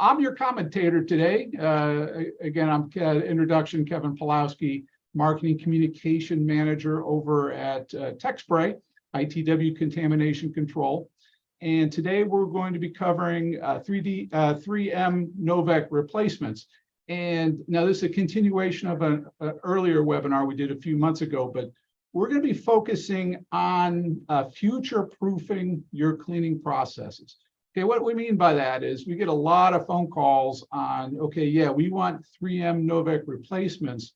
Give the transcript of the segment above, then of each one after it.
I'm your commentator today. Again, I'm introduction, Kevin Pawlowski, Marketing Communication Manager over at Techspray, ITW Contamination Control. And today we're going to be covering 3M Novec replacements. And now this is a continuation of an earlier webinar we did a few months ago, but we're going to be focusing on future-proofing your cleaning processes. Okay, what we mean by that is we get a lot of phone calls on, okay, yeah, we want 3M Novec replacements,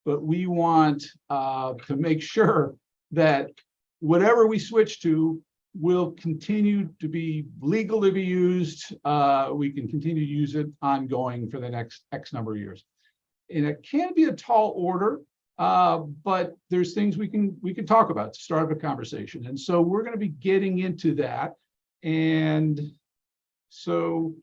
but we want to make sure that whatever we switch to will continue to be legal to be used. We can continue to use it ongoing for the next X number of years. And it can be a tall order, but there's things we can talk about to start a conversation. And so we're going to be getting into that. And so,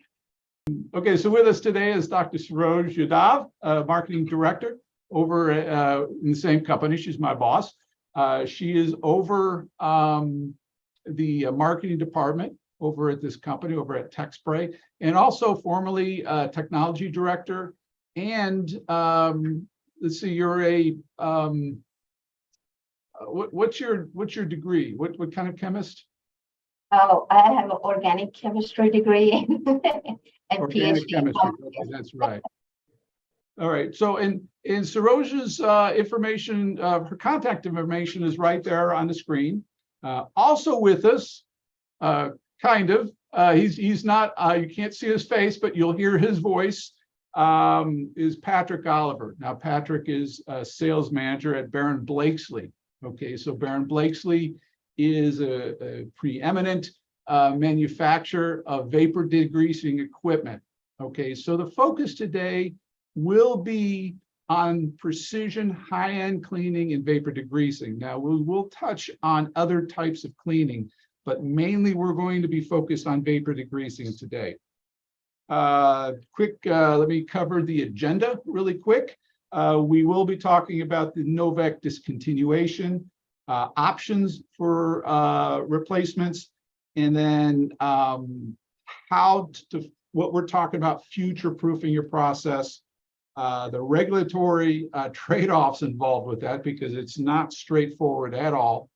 okay, so with us today is Dr. Saroj Yadav, Marketing Director over in the same company. She's my boss. She is over the marketing department over at this company, over at Techspray, and also formerly technology director. And let's see, you're a what's your degree? What kind of chemist? Oh, I have an organic chemistry degree and organic PhD. Chemistry. Okay, that's right. All right. So, and Saroj's information, her contact information is right there on the screen. Also with us, kind of, he's not, you can't see his face, but you'll hear his voice, is Patrick Oliver. Now, Patrick is a sales manager at Baron Blakesley. Okay, so Baron Blakesley is a preeminent manufacturer of vapor degreasing equipment. Okay, so the focus today will be on precision high-end cleaning and vapor degreasing. Now, we will touch on other types of cleaning, but mainly we're going to be focused on vapor degreasing today. Let me cover the agenda really quick. We will be talking about the Novec discontinuation, options for replacements, and then what we're talking about, future-proofing your process. The regulatory trade-offs involved with that, because it's not straightforward at all.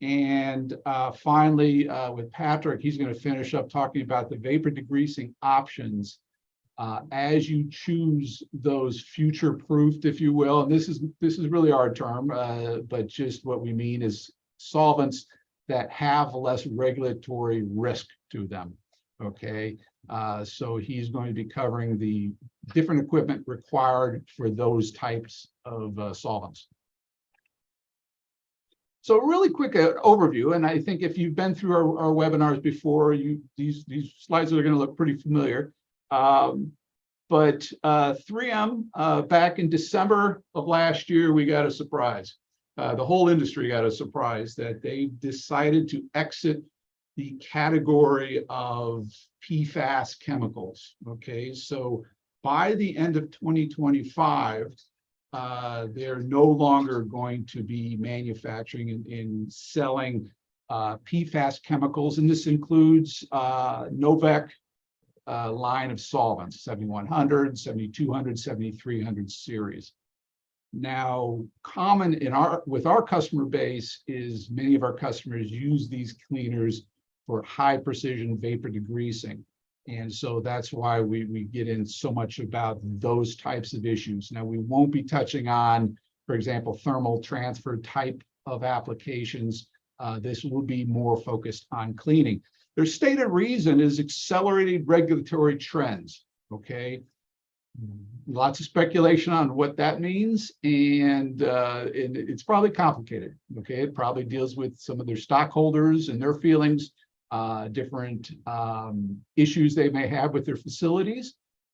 And finally, with Patrick, he's going to finish up talking about the vapor degreasing options as you choose those future-proofed, if you will. And this is really our term, but just what we mean is solvents that have less regulatory risk to them. Okay, so he's going to be covering the different equipment required for those types of solvents. So really quick overview, and I think if you've been through our webinars before, these slides are going to look pretty familiar. But 3M, back in December of last year, we got a surprise. The whole industry got a surprise that they decided to exit the category of PFAS chemicals. Okay, so by the end of 2025, they're no longer going to be manufacturing and selling PFAS chemicals, and this includes Novec line of solvents, 7100, 7200, 7300 series. Now, common with our customer base is many of our customers use these cleaners for high precision vapor degreasing. And so that's why we get in so much about those types of issues. Now, we won't be touching on, for example, thermal transfer type of applications. This will be more focused on cleaning. Their stated reason is accelerated regulatory trends. Okay, lots of speculation on what that means, and it's probably complicated. Okay, it probably deals with some of their stockholders and their feelings, different issues they may have with their facilities,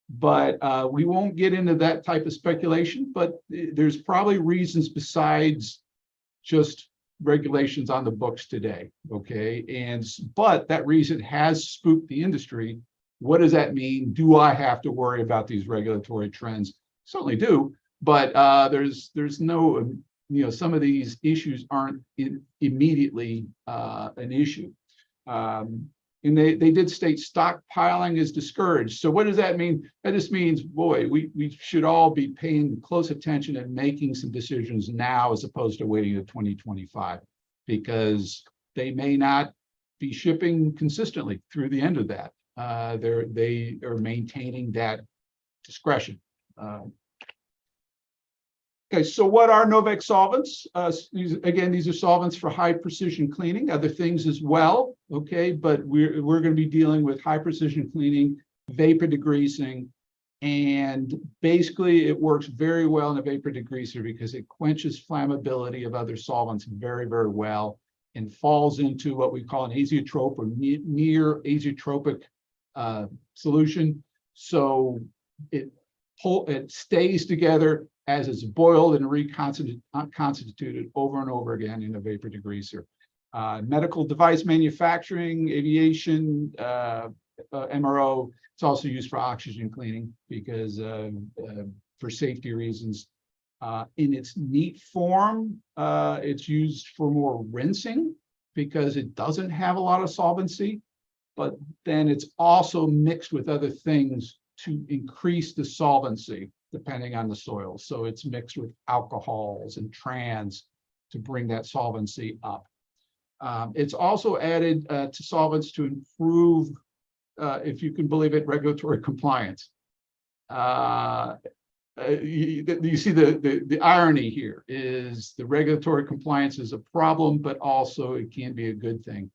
but we won't get into that type of speculation. But there's probably reasons besides just regulations on the books today. Okay, but that reason has spooked the industry. What does that mean? Do I have to worry about these regulatory trends? Certainly do, but there's no, some of these issues aren't immediately an issue. And they did state stockpiling is discouraged. So what does that mean? That just means, boy, we should all be paying close attention and making some decisions now as opposed to waiting to 2025, because they may not be shipping consistently through the end of that. They are maintaining that discretion. Okay, so what are Novec solvents? These are solvents for high precision cleaning, other things as well, okay, but we're going to be dealing with high precision cleaning, vapor degreasing, and basically it works very well in a vapor degreaser because it quenches flammability of other solvents very, very well and falls into what we call an azeotrope or near azeotropic solution. So it stays together as it's boiled and reconstituted over and over again in a vapor degreaser. Medical device manufacturing, aviation, MRO, it's also used for oxygen cleaning because for safety reasons. In its neat form, it's used for more rinsing because it doesn't have a lot of solvency, but then it's also mixed with other things to increase the solvency depending on the soil. So it's mixed with alcohols and trans to bring that solvency up. It's also added to solvents to improve, if you can believe it, regulatory compliance. You see the irony here is the regulatory compliance is a problem, but also it can be a good thing.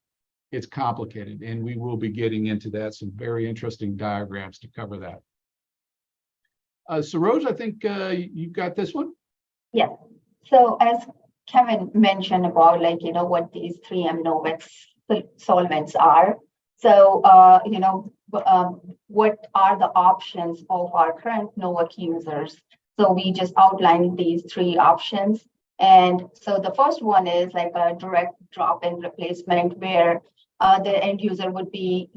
It's complicated, and we will be getting into that, some very interesting diagrams to cover that. Saroj, I think you've got this one. Yeah. So as Kevin mentioned about what these 3M Novec solvents are. So what are the options of our current Novec users? So we just outlined these three options. And so the first one is like a direct drop-in replacement where the end user would be,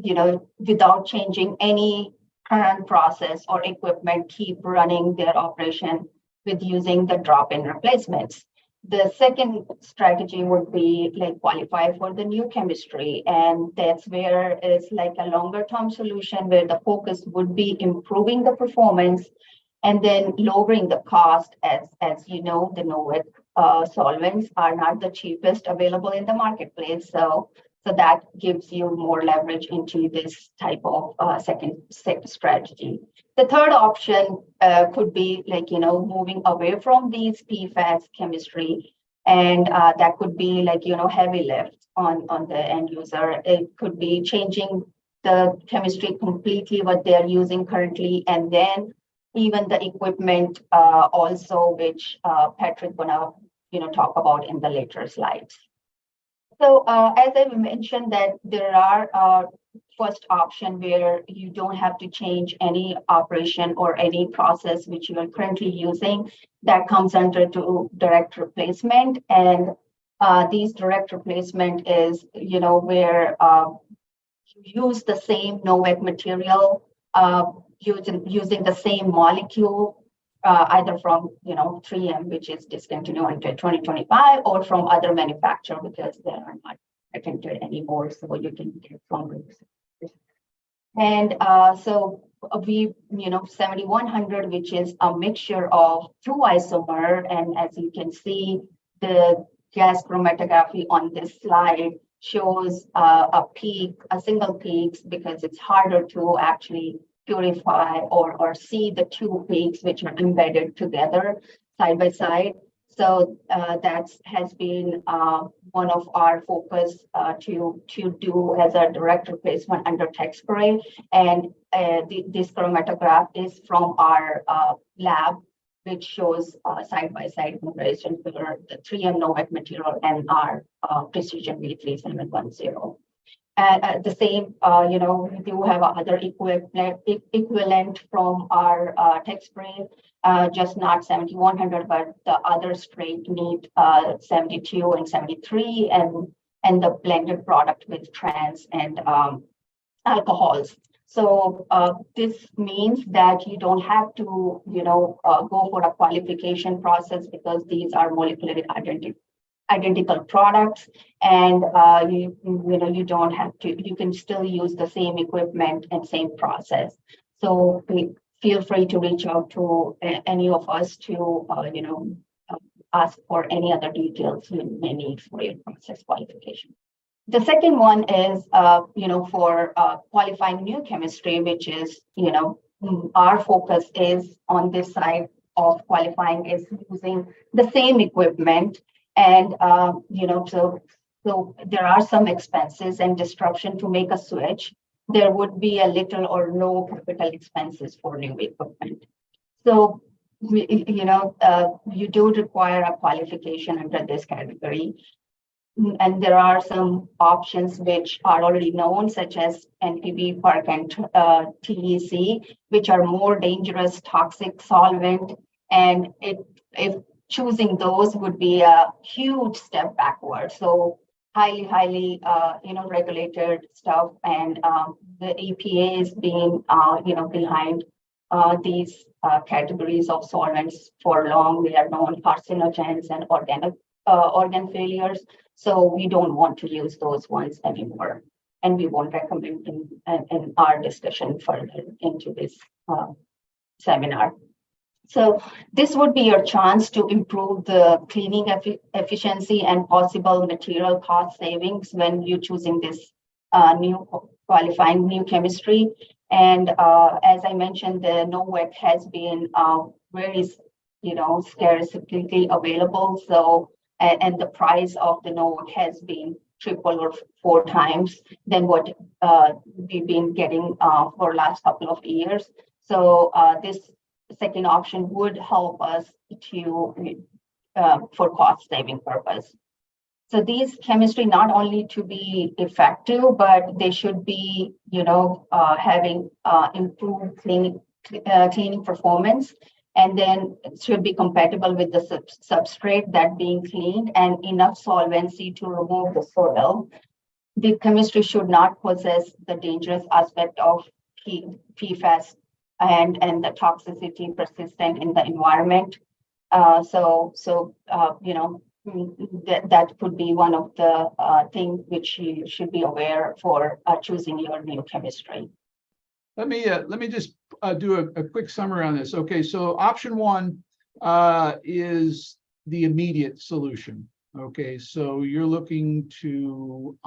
without changing any current process or equipment, keep running their operation with using the drop-in replacements. The second strategy would be like qualify for the new chemistry. And that's where it's like a longer term solution where the focus would be improving the performance and then lowering the cost. As you know, the Novec solvents are not the cheapest available in the marketplace. So that gives you more leverage into this type of second strategy. The third option could be moving away from these PFAS chemistry, and that could be heavy lift on the end user. It could be changing the chemistry completely what they're using currently, and then even the equipment also, which Patrick gonna talk about in the later slides. So as I mentioned that there are first option where you don't have to change any operation or any process which you are currently using, that comes under to direct replacement. And these direct replacement is, where you use the same Novec material, using the same molecule, either from 3M, which is discontinued until 2025, or from other manufacturer because they are not patented anymore, so you can get from it. And so we 7100, which is a mixture of two isomer, and as you can see, the gas chromatography on this slide shows a single peak because it's harder to actually purify or see the two peaks which are embedded together side by side. So that has been one of our focus to do as a direct replacement under Techspray. And this chromatograph is from our lab, which shows side by side comparison for the 3M Novec material and our Precision V3710. And the same, we do have other equivalent from our Techspray, just not 7100, but the other straight neat 72 and 73, and the blended product with trans and alcohols. So this means that you don't have to, go for a qualification process because these are molecularly identical products, and you don't have to. You can still use the same equipment and same process. So feel free to reach out to any of us to ask for any other details you may need for your process qualification. The second one is, for qualifying new chemistry, which is, our focus is on this side of qualifying is using the same equipment. And, so there are some expenses and disruption to make a switch. There would be a little or no capital expenses for new equipment. So, you do require a qualification under this category. And there are some options which are already known, such as NPV, PERC, and TEC, which are more dangerous, toxic solvent. And if choosing those would be a huge step backward. So highly, regulated stuff, and the EPA is being, behind these categories of solvents for long. They are known carcinogens and organ failures. So we don't want to use those ones anymore. And we won't recommend in our discussion further into this seminar. So this would be your chance to improve the cleaning efficiency and possible material cost savings when you're choosing this qualifying new chemistry. And as I mentioned, the Novec has been very, scarcely available. So, and the price of the Novec has been 3 or 4 times than what we've been getting for last couple of years. So this second option would help us to for cost saving purpose. So these chemistry not only to be effective, but they should be, having improved cleaning performance, and then it should be compatible with the substrate that being cleaned and enough solvency to remove the soil. The chemistry should not possess the dangerous aspect of PFAS and the toxicity persistent in the environment. That could be one of the things which you should be aware for choosing your new chemistry. Let me just do a quick summary on this. Okay, so option 1 is the immediate solution. Okay, so you're looking to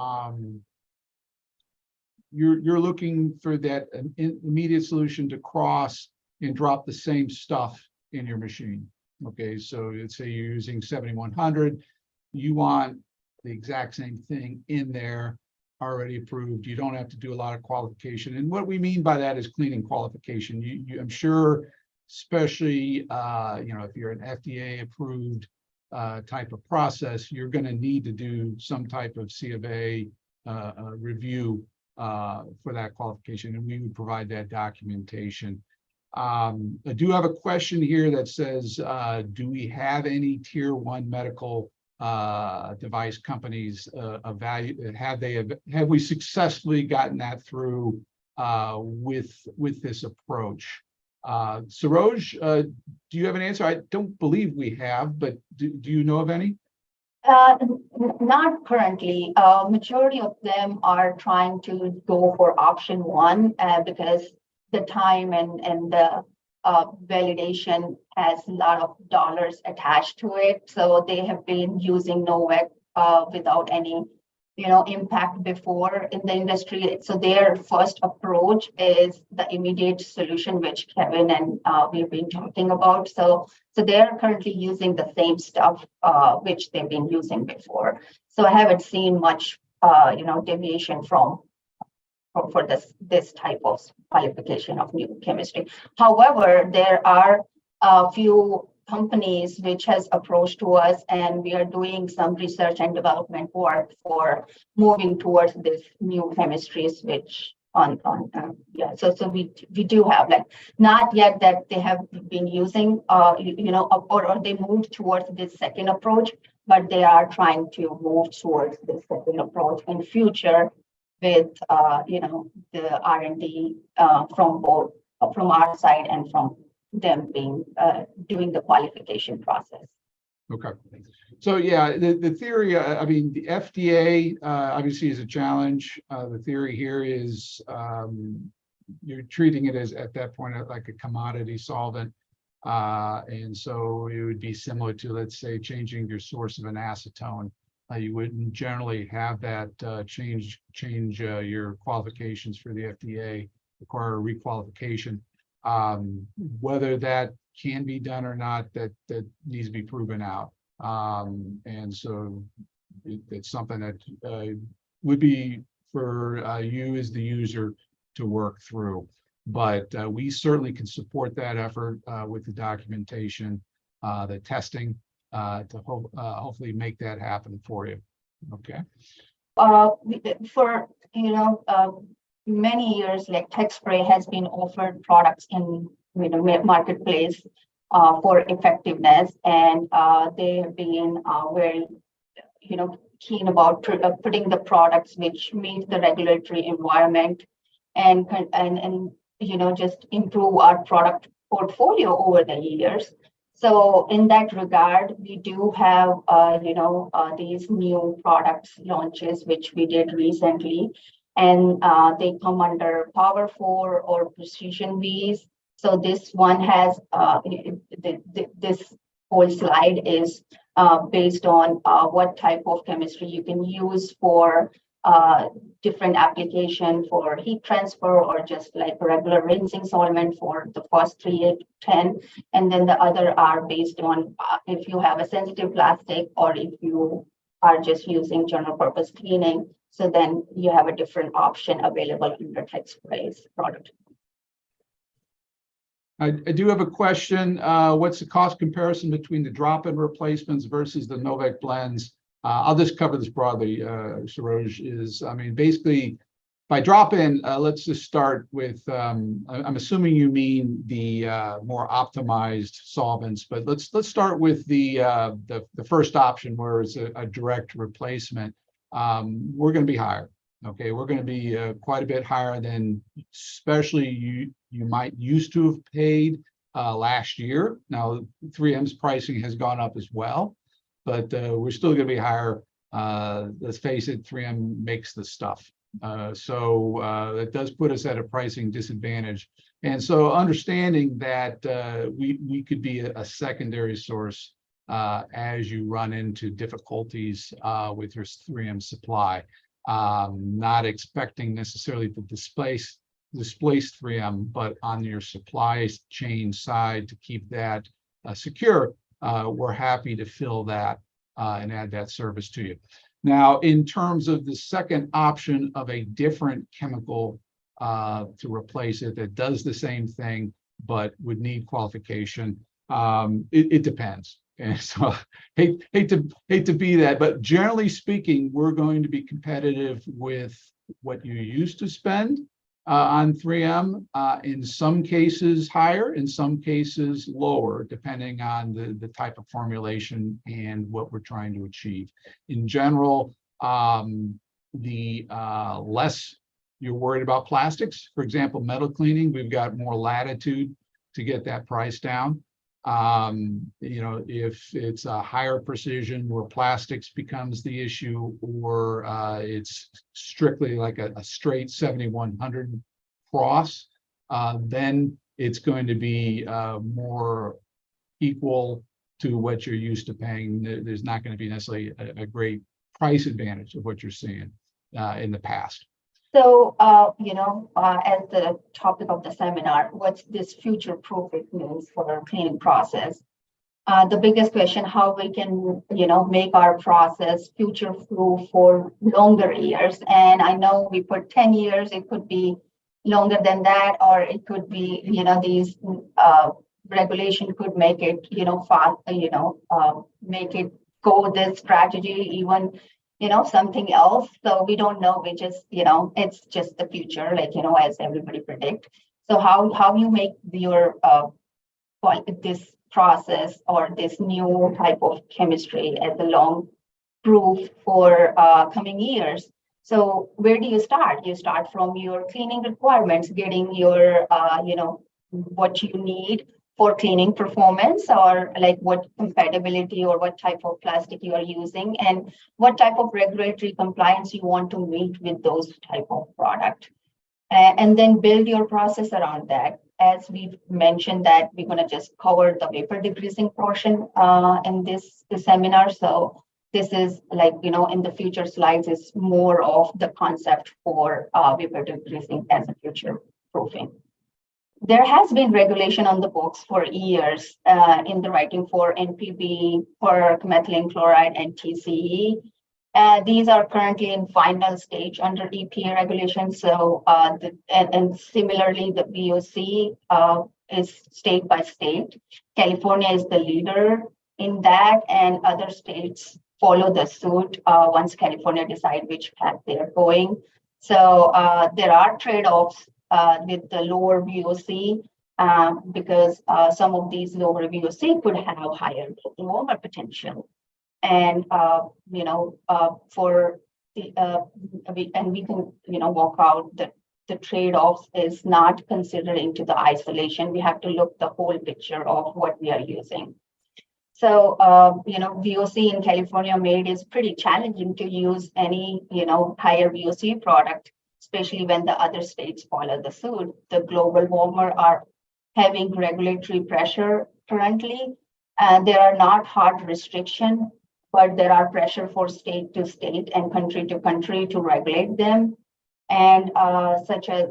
you're looking for that immediate solution to cross and drop the same stuff in your machine. Okay, so let's say you're using 7100, you want the exact same thing in there, already approved. You don't have to do a lot of qualification. And what we mean by that is cleaning qualification. I'm sure, especially if you're an FDA approved type of process, you're going to need to do some type of C of A review for that qualification, and we would provide that documentation. I do have a question here that says, do we have any tier 1 medical device companies of value? Have we successfully gotten that through with this approach? Saroj, do you have an answer? I don't believe we have, but do you know of any? Not currently. Majority of them are trying to go for option 1 because the time and the validation has a lot of dollars attached to it. So they have been using Novec without any, impact before in the industry. So their first approach is the immediate solution, which Kevin and we've been talking about. So they're currently using the same stuff which they've been using before. So I haven't seen much, deviation for this type of qualification of new chemistry. However, there are a few companies which has approached to us, and we are doing some research and development work for moving towards this new chemistries, which so we do have, like, not yet that they have been using or they moved towards this second approach, but they are trying to move towards this second approach in future with the R&D from our side and from them being doing the qualification process. Okay. So yeah, the theory, I mean, the FDA obviously is a challenge. The theory here is you're treating it as at that point like a commodity solvent. And so it would be similar to, let's say, changing your source of an acetone. You wouldn't generally have that change your qualifications for the FDA, require a requalification. Whether that can be done or not, that needs to be proven out. And so it's something that would be for you as the user to work through. But we certainly can support that effort with the documentation, the testing, to hopefully make that happen for you. Okay. For many years, like Techspray has been offered products in marketplace for effectiveness, and they have been very keen about putting the products which meet the regulatory environment and just improve our product portfolio over the years. So in that regard, we do have these new products launches which we did recently, and they come under Power 4 or Precision V's. So this one has this whole slide is based on what type of chemistry you can use for different application for heat transfer, or just like regular rinsing solvent for the first 3, 8, 10. And then the other are based on if you have a sensitive plastic, or if you are just using general purpose cleaning. So then you have a different option available in your Techspray's product. I do have a question. What's the cost comparison between the drop-in replacements versus the Novec blends? I'll just cover this broadly, Saroj. I mean, basically, by drop-in, let's just start with, I'm assuming you mean the more optimized solvents, but let's start with the first option, where it's a direct replacement. We're going to be higher. Okay, we're going to be quite a bit higher than, especially you might used to have paid last year. Now, 3M's pricing has gone up as well, but we're still going to be higher. Let's face it, 3M makes the stuff. So that does put us at a pricing disadvantage. And so understanding that we could be a secondary source as you run into difficulties with your 3M supply. Not expecting necessarily to displace 3M, but on your supply chain side to keep that secure, we're happy to fill that and add that service to you. Now, in terms of the second option of a different chemical to replace it that does the same thing but would need qualification, it depends. And so hate to be that, but generally speaking, we're going to be competitive with what you used to spend on 3M. In some cases higher, in some cases lower, depending on the type of formulation and what we're trying to achieve. In general, the less you're worried about plastics, for example, metal cleaning, we've got more latitude to get that price down. If it's a higher precision where plastics becomes the issue, or it's strictly like a straight 7100 cross, then it's going to be more equal to what you're used to paying. There's not going to be necessarily a great price advantage of what you're seeing in the past. So, as the topic of the seminar, what's this future-proof means for our cleaning process? The biggest question, how we can, make our process future-proof for longer years. And I know we put 10 years, it could be longer than that, or it could be, these regulation could make it, fast, make it go this strategy, even something else. So we don't know. We just, it's just the future, as everybody predict. So how you make your this process or this new type of chemistry as a long proof for coming years. So where do you start? You start from your cleaning requirements, getting your, what you need for cleaning performance, or like what compatibility or what type of plastic you are using, and what type of regulatory compliance you want to meet with those type of product. And then build your process around that. As we've mentioned that we're going to just cover the vapor degreasing portion in this seminar. So this is like, in the future slides is more of the concept for vapor degreasing as a future proofing. There has been regulation on the books for years in the writing for NPB, for methylene chloride and TCE. These are currently in final stage under EPA regulations. So, and similarly, the VOC is state by state. California is the leader in that, and other states follow the suit once California decide which path they're going. So there are trade-offs with the lower VOC because some of these lower VOC could have higher warmer potential. And for the we can walk out that the trade-offs is not considered into the isolation. We have to look the whole picture of what we are using. So VOC in California made is pretty challenging to use any higher VOC product, especially when the other states follow the suit. The global warmer are having regulatory pressure currently. There are not hard restriction, but there are pressure for state to state and country to country to regulate them, and such as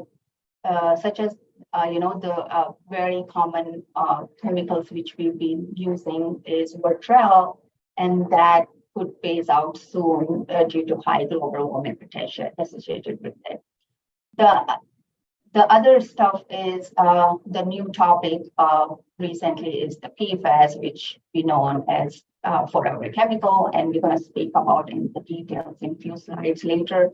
the very common chemicals which we've been using is Vertrel, and that could phase out soon due to high global warming potential associated with it. The other stuff is the new topic recently is the PFAS, which we know as forever chemical, and we're going to speak about in the details in a few slides later.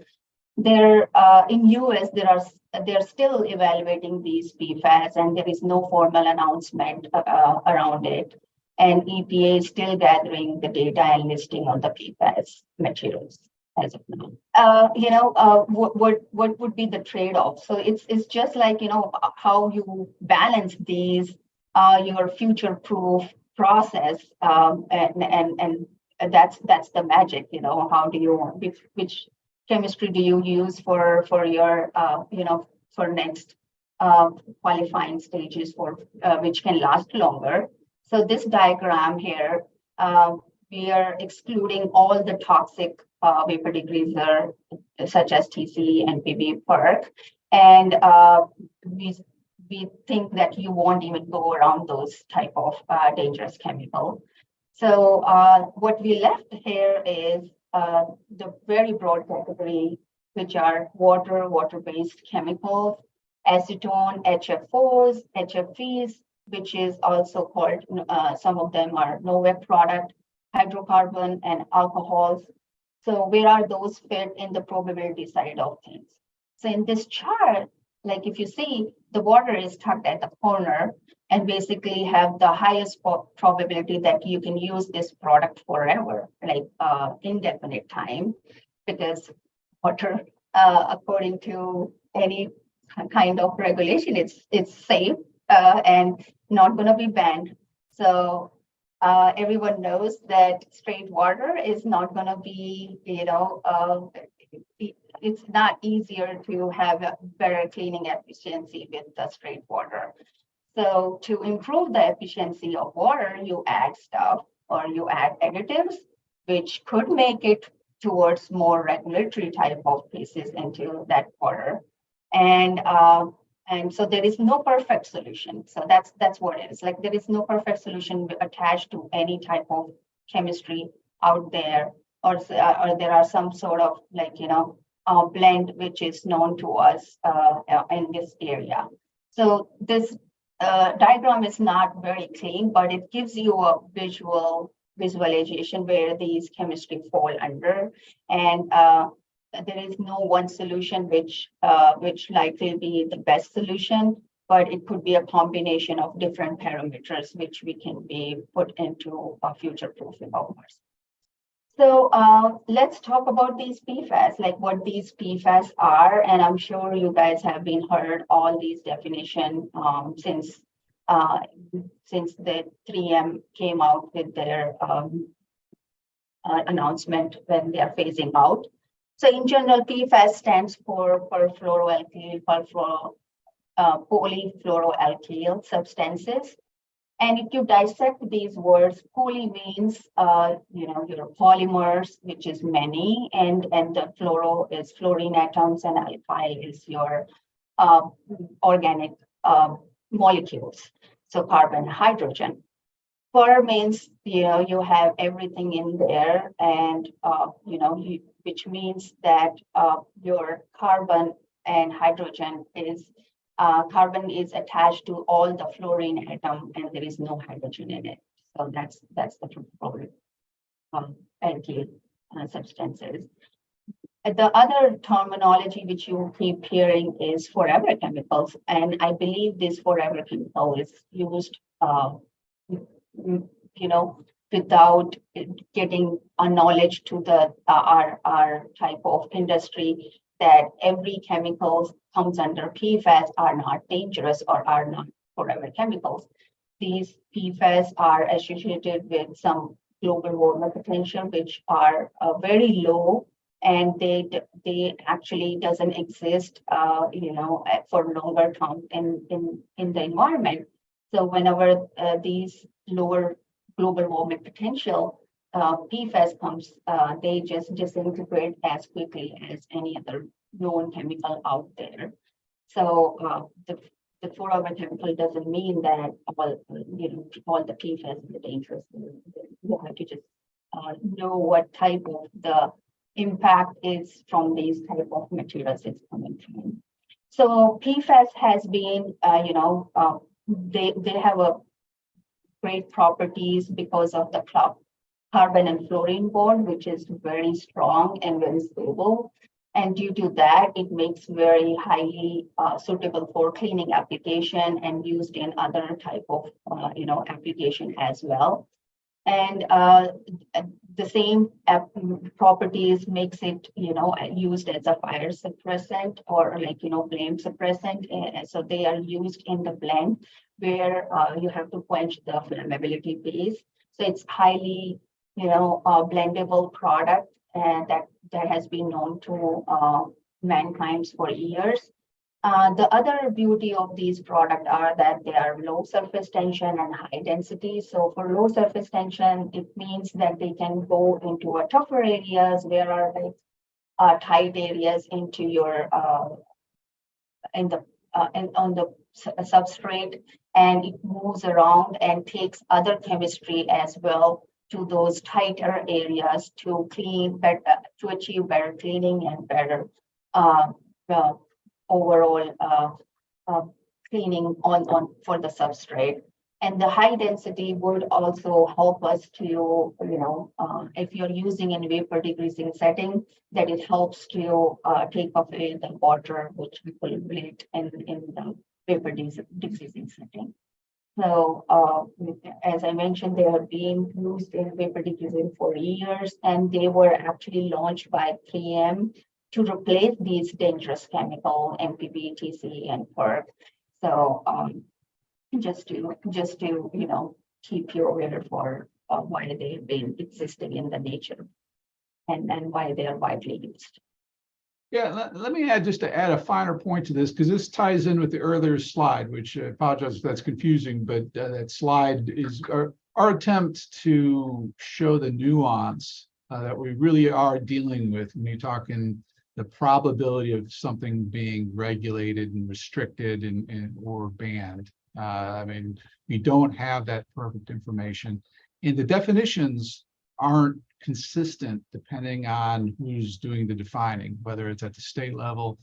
There in US, they're still evaluating these PFAS, and there is no formal announcement around it. And EPA is still gathering the data and listing on the PFAS materials as of now. What would be the trade-off? So it's just like how you balance these your future-proof process, and that's the magic. How do you which chemistry do you use for your for next qualifying stages for which can last longer? So this diagram here, we are excluding all the toxic vapor degreaser such as TCE and PB PERC, and we think that you won't even go around those type of dangerous chemicals. So what we left here is the very broad category, which are water-based chemicals, acetone, HFOs, HFEs, which is also called, some of them are Novec product, hydrocarbon, and alcohols. So where are those fit in the probability side of things? So in this chart, like if you see, the water is tucked at the corner and basically have the highest probability that you can use this product forever, like indefinite time, because water, according to any kind of regulation, it's safe and not going to be banned. So everyone knows that straight water is not going to be, it's not easier to have a better cleaning efficiency with the straight water. So to improve the efficiency of water, you add stuff or you add additives, which could make it towards more regulatory type of pieces into that water. And so there is no perfect solution. So that's what it is. Like there is no perfect solution attached to any type of chemistry out there, or there are some sort of blend which is known to us in this area. So this diagram is not very clean, but it gives you a visualization where these chemistry fall under, and there is no one solution which likely be the best solution, but it could be a combination of different parameters which we can be put into a future proofing of ours. So let's talk about these PFAS, like what these PFAS are, and I'm sure you guys have been heard all these definitions since since the 3M came out with their announcement when they are phasing out. So in general, PFAS stands for perfluoroalkyl, polyfluoroalkyl substances. And if you dissect these words, poly means, your polymers, which is many, and the fluoro is fluorine atoms, and alkyl is your organic molecules, so carbon, hydrogen. Per means, you have everything in there, and, which means that your carbon and hydrogen is, carbon is attached to all the fluorine atom, and there is no hydrogen in it. So that's the alkyl substances. The other terminology which you keep hearing is forever chemicals, and I believe this forever chemical is used, without getting a knowledge to the our type of industry, that every chemicals comes under PFAS are not dangerous or are not forever chemicals. These PFAS are associated with some global warming potential, which are very low, and they actually doesn't exist, for longer term in the environment. So whenever these lower global warming potential PFAS comes, they just disintegrate as quickly as any other known chemical out there. So the forever chemical doesn't mean that all the PFAS are dangerous. You have to just know what type of the impact is from these type of materials it's coming from. So PFAS has been, they have a great properties because of the carbon and fluorine bond, which is very strong and very stable. And due to that, it makes very highly suitable for cleaning application and used in other type of, application as well. And the same properties makes it, used as a fire suppressant or flame suppressant. So they are used in the blend where you have to quench the flammability base. So it's highly, blendable product, and that has been known to mankind for years. The other beauty of these products are that they are low surface tension and high density. So for low surface tension, it means that they can go into a tougher areas where are tight areas into your on the substrate, and it moves around and takes other chemistry as well to those tighter areas to clean better, to achieve better cleaning and better overall cleaning on for the substrate. And the high density would also help us to, if you're using in vapor degreasing setting, that it helps to take away the water which will bleed in the vapor degreasing setting. So as I mentioned, they have been used in vapor degreasing for years, and they were actually launched by 3M to replace these dangerous chemical MPB, TC, and PERC. So just to keep you aware for why they've been existing in the nature and why they are widely used. Yeah, let me add, just to add a finer point to this, because this ties in with the earlier slide, which I apologize if that's confusing, but that slide is our attempt to show the nuance that we really are dealing with when you're talking the probability of something being regulated and restricted and or banned. I mean, we don't have that perfect information, and the definitions aren't consistent depending on who's doing the defining, whether it's at the state level,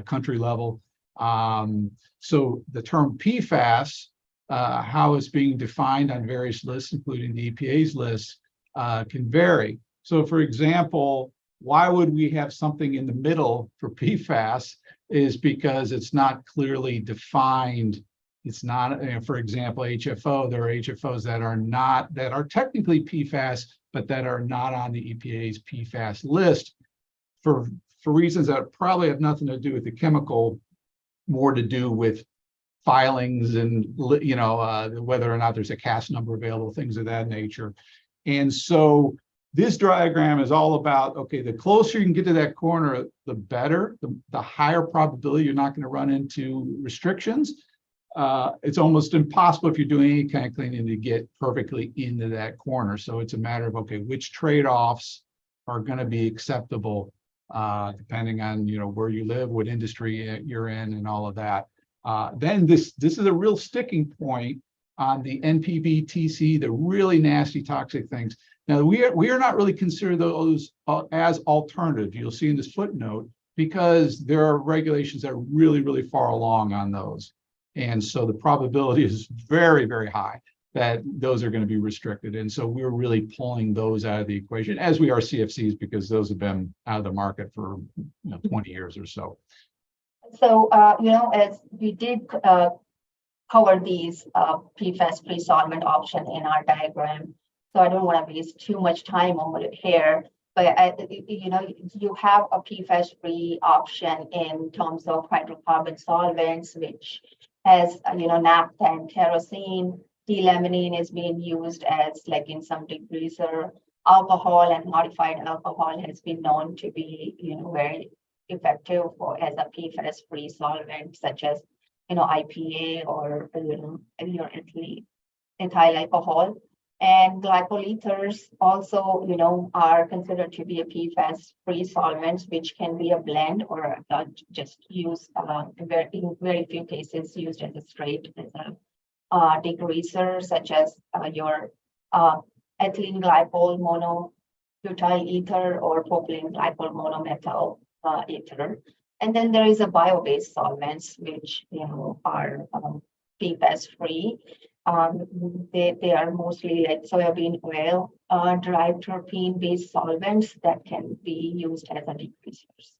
country level. So the term PFAS, how it's being defined on various lists, including the EPA's list, can vary. So for example, why would we have something in the middle for PFAS is because it's not clearly defined. It's not, for example, HFO, there are HFOs that are technically PFAS, but that are not on the EPA's PFAS list for reasons that probably have nothing to do with the chemical, more to do with filings and, whether or not there's a CAS number available, things of that nature. And so this diagram is all about, okay, the closer you can get to that corner, the better, the higher probability you're not going to run into restrictions. It's almost impossible if you're doing any kind of cleaning to get perfectly into that corner. So it's a matter of, okay, which trade-offs are going to be acceptable depending on, where you live, what industry you're in, and all of that. Then this is a real sticking point on the NPV, TC, the really nasty toxic things. Now, we are not really considering those as alternative. You'll see in this footnote, because there are regulations that are really, really far along on those. And so the probability is very, very high that those are going to be restricted. And so we're really pulling those out of the equation, as we are CFCs, because those have been out of the market for 20 years or so. So, as we did cover these PFAS-free solvent option in our diagram, so I don't want to waste too much time on it here, but you have a PFAS-free option in terms of hydrocarbon solvents, which has naphtha and kerosene. D-limonene is being used as like in some degreaser. Alcohol and modified alcohol has been known to be very effective as a PFAS-free solvent, such as IPA or your ethyl alcohol. And glycol ethers also, are considered to be a PFAS-free solvents, which can be a blend or just used in very few cases used as a straight as a degreaser, such as your ethylene glycol monobutyl ether or propylene glycol monomethyl ether. And then there is a bio-based solvents, which are PFAS-free. They are mostly like soybean oil derived terpene-based solvents that can be used as a degreasers.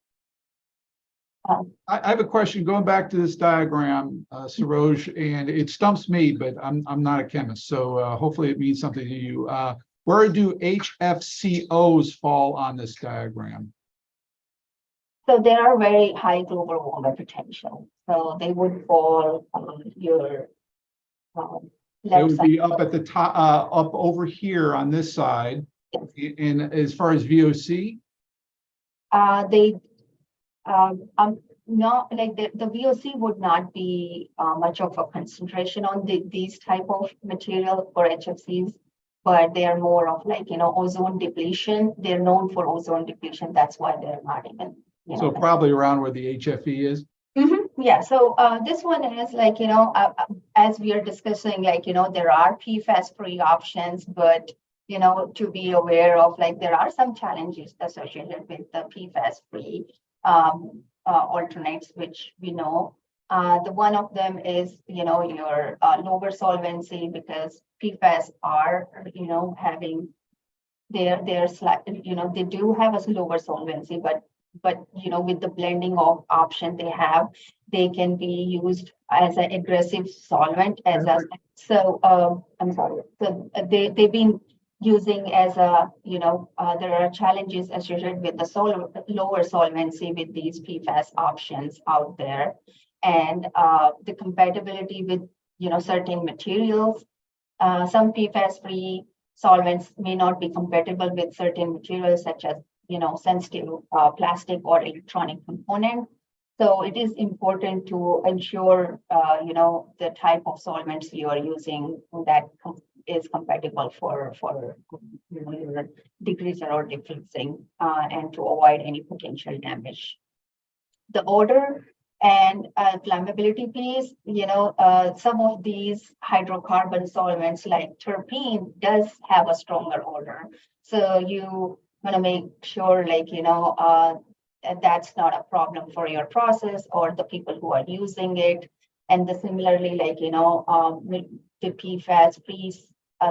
I have a question going back to this diagram, Saroj, and it stumps me, but I'm not a chemist, so hopefully it means something to you. Where do HFCOs fall on this diagram? So they are very high global warming potential. So they would fall on your It would be up at the top, up over here on this side. Yes. And as far as VOC, not like the VOC would not be much of a concentration on these type of material for HFCs, but they are more of like ozone depletion. They're known for ozone depletion. That's why they're not even. So probably around where the HFE is. Mm-hmm. Yeah. So this one is like as we are discussing, like there are PFAS-free options, but to be aware of, like, there are some challenges associated with the PFAS-free alternates, which we know. The one of them is your lower solvency, because PFAS are having their slight, they do have a lower solvency, but with the blending of option they have, they can be used as an aggressive solvent I'm sorry. So they've been using as a there are challenges associated with the lower solvency with these PFAS options out there, and the compatibility with certain materials. Some PFAS-free solvents may not be compatible with certain materials, such as sensitive plastic or electronic component. So it is important to ensure, the type of solvents you are using that is compatible for your degreaser or diffusing, and to avoid any potential damage. The odor and flammability piece, some of these hydrocarbon solvents like terpene does have a stronger odor. So you want to make sure, like, that's not a problem for your process or the people who are using it. And similarly, like, the PFAS-free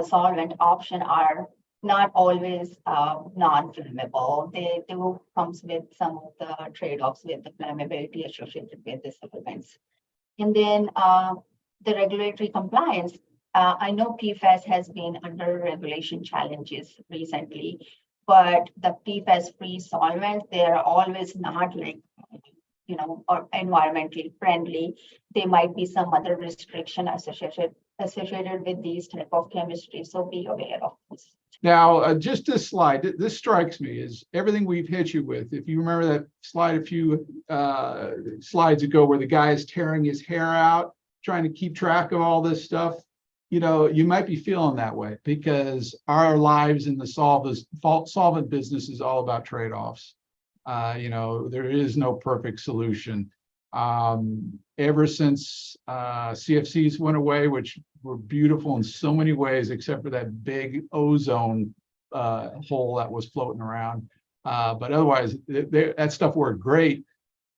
solvent option are not always non-flammable. They do comes with some of the trade-offs with the flammability associated with the solvents. And then the regulatory compliance. I know PFAS has been under regulation challenges recently, but the PFAS-free solvents, they're always not like or environmentally friendly. There might be some other restriction associated with these type of chemistry. So be aware of this. Now, just this slide, this strikes me as everything we've hit you with. If you remember that slide a few slides ago where the guy is tearing his hair out, trying to keep track of all this stuff, you might be feeling that way because our lives in the solvent business is all about trade-offs. There is no perfect solution. Ever since CFCs went away, which were beautiful in so many ways, except for that big ozone hole that was floating around. But otherwise, that stuff worked great.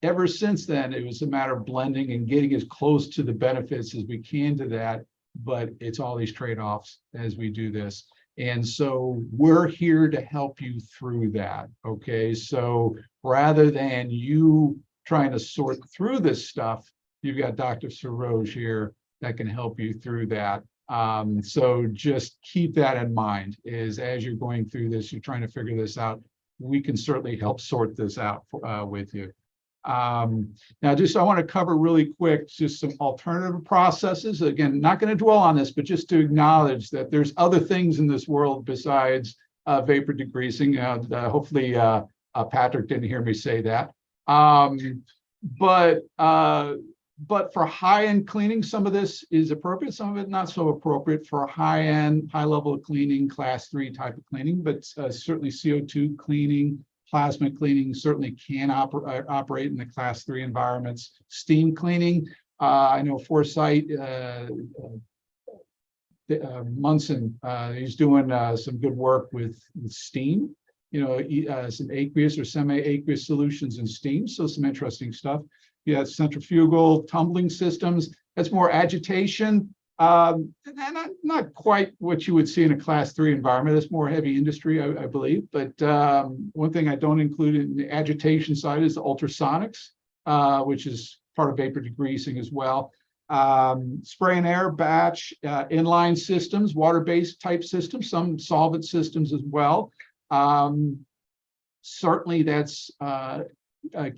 Ever since then, it was a matter of blending and getting as close to the benefits as we can to that. But it's all these trade-offs as we do this. And so we're here to help you through that. Okay. So rather than you trying to sort through this stuff, you've got Dr. Saroj here that can help you through that. So just keep that in mind is as you're going through this, you're trying to figure this out. We can certainly help sort this out with you. Now, I want to cover really quick just some alternative processes. Again, not going to dwell on this, but just to acknowledge that there's other things in this world besides vapor degreasing. Hopefully, Patrick didn't hear me say that. But for high-end cleaning, some of this is appropriate, some of it not so appropriate for high-end, high-level of cleaning, class 3 type of cleaning, but certainly CO2 cleaning, plasma cleaning certainly can operate in the class 3 environments. Steam cleaning, I know Foresight, Munson, he's doing some good work with steam, some aqueous or semi-aqueous solutions in steam. So some interesting stuff. Yeah, centrifugal tumbling systems. That's more agitation. And not quite what you would see in a class 3 environment. It's more heavy industry, I believe. But one thing I don't include in the agitation side is the ultrasonics, which is part of vapor degreasing as well. Spray and air, batch, inline systems, water-based type systems, some solvent systems as well. Certainly that's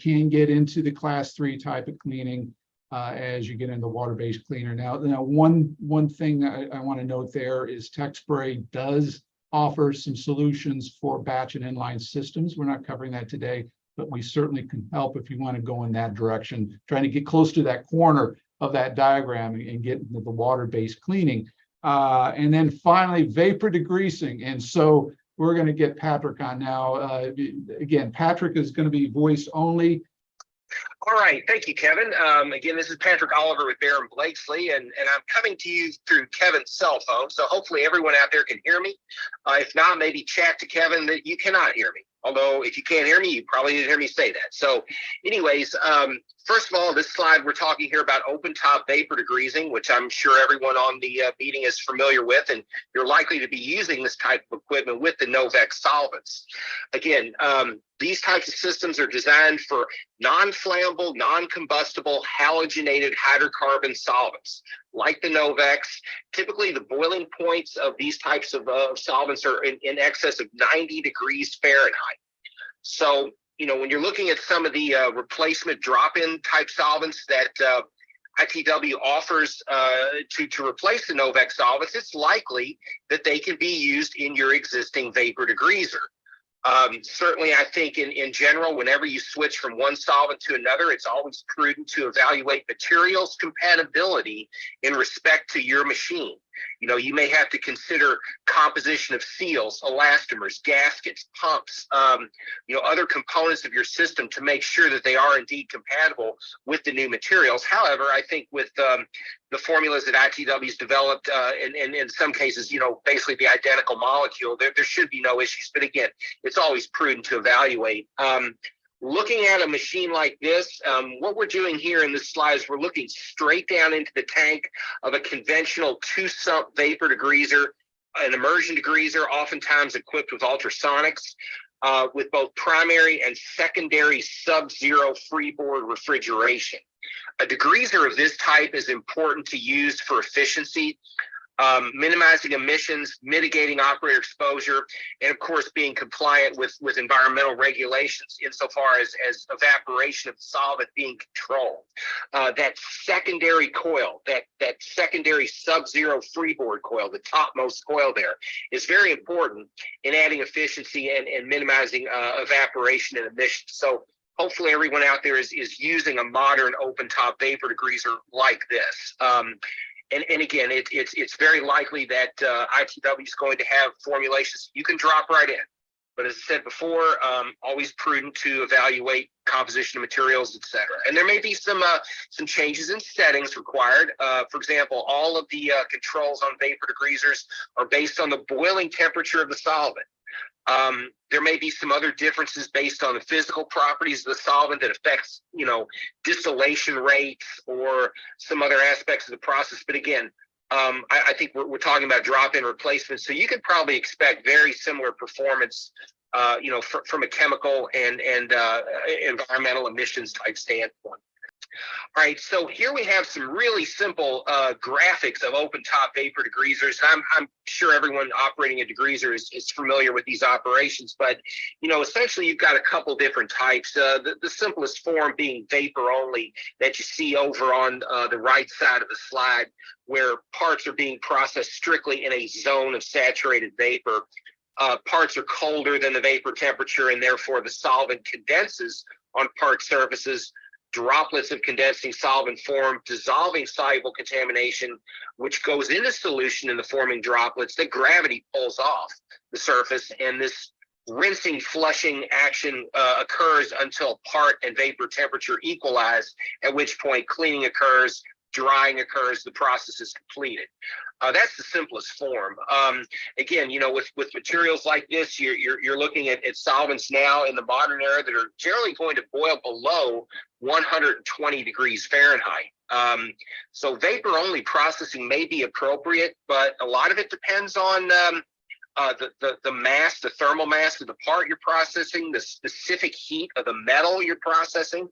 can get into the class 3 type of cleaning. As you get into water-based cleaner. Now one thing I want to note there is Techspray does offer some solutions for batch and inline systems. We're not covering that today, but we certainly can help if you want to go in that direction, trying to get close to that corner of that diagram and get into the water-based cleaning. And then finally, vapor degreasing. And so we're going to get Patrick on now. Again, Patrick is going to be voice only. All right. Thank you, Kevin. Again, this is Patrick Oliver with Baron Blakesley, and I'm coming to you through Kevin's cell phone. So hopefully everyone out there can hear me. If not, maybe chat to Kevin that you cannot hear me. Although if you can't hear me, you probably didn't hear me say that. So anyways, first of all, this slide, we're talking here about open top vapor degreasing, which I'm sure everyone on the meeting is familiar with, and you're likely to be using this type of equipment with the Novec solvents. Again, these types of systems are designed for non-flammable, non-combustible, halogenated hydrocarbon solvents, like the Novecs. Typically, the boiling points of these types of solvents are in excess of 90 degrees Fahrenheit. So, when you're looking at some of the replacement drop-in type solvents that ITW offers to replace the Novec solvents, it's likely that they can be used in your existing vapor degreaser. Certainly, I think in general, whenever you switch from one solvent to another, it's always prudent to evaluate materials compatibility in respect to your machine. You may have to consider composition of seals, elastomers, gaskets, pumps, other components of your system to make sure that they are indeed compatible with the new materials. However, I think with the formulas that ITW's developed, and in some cases, basically the identical molecule, there should be no issues. But again, it's always prudent to evaluate. Looking at a machine like this, what we're doing here in this slide is we're looking straight down into the tank of a conventional 2-sump vapor degreaser, an immersion degreaser, oftentimes equipped with ultrasonics, with both primary and secondary sub-zero freeboard refrigeration. A degreaser of this type is important to use for efficiency. minimizing emissions, mitigating operator exposure, and of course being compliant with environmental regulations insofar as evaporation of the solvent being controlled. That secondary coil, that secondary sub-zero freeboard coil, the topmost coil there, is very important in adding efficiency and minimizing evaporation and emissions. So hopefully everyone out there is using a modern open top vapor degreaser like this. And again, it's very likely that ITW is going to have formulations you can drop right in. But as I said before, always prudent to evaluate composition of materials, et cetera. And there may be some changes in settings required. For example, all of the controls on vapor degreasers are based on the boiling temperature of the solvent. There may be some other differences based on the physical properties of the solvent that affects, distillation rates or some other aspects of the process. But again, I think we're talking about drop-in replacements, so you could probably expect very similar performance, from a chemical and environmental emissions type standpoint. All right, so here we have some really simple graphics of open top vapor degreasers. I'm sure everyone operating a degreaser is familiar with these operations, but essentially you've got a couple different types. The simplest form being vapor only that you see over on the right side of the slide, where parts are being processed strictly in a zone of saturated vapor. Parts are colder than the vapor temperature, and therefore the solvent condenses on part surfaces. Droplets of condensing solvent form dissolving soluble contamination, which goes into solution in the forming droplets that gravity pulls off the surface, and this rinsing flushing action occurs until part and vapor temperature equalize, at which point cleaning occurs, drying occurs, the process is completed. That's the simplest form. Again, with materials like this, you're looking at solvents now in the modern era that are generally going to boil below 120 degrees Fahrenheit. So vapor only processing may be appropriate, but a lot of it depends on the mass, the thermal mass of the part you're processing, the specific heat of the metal you're processing,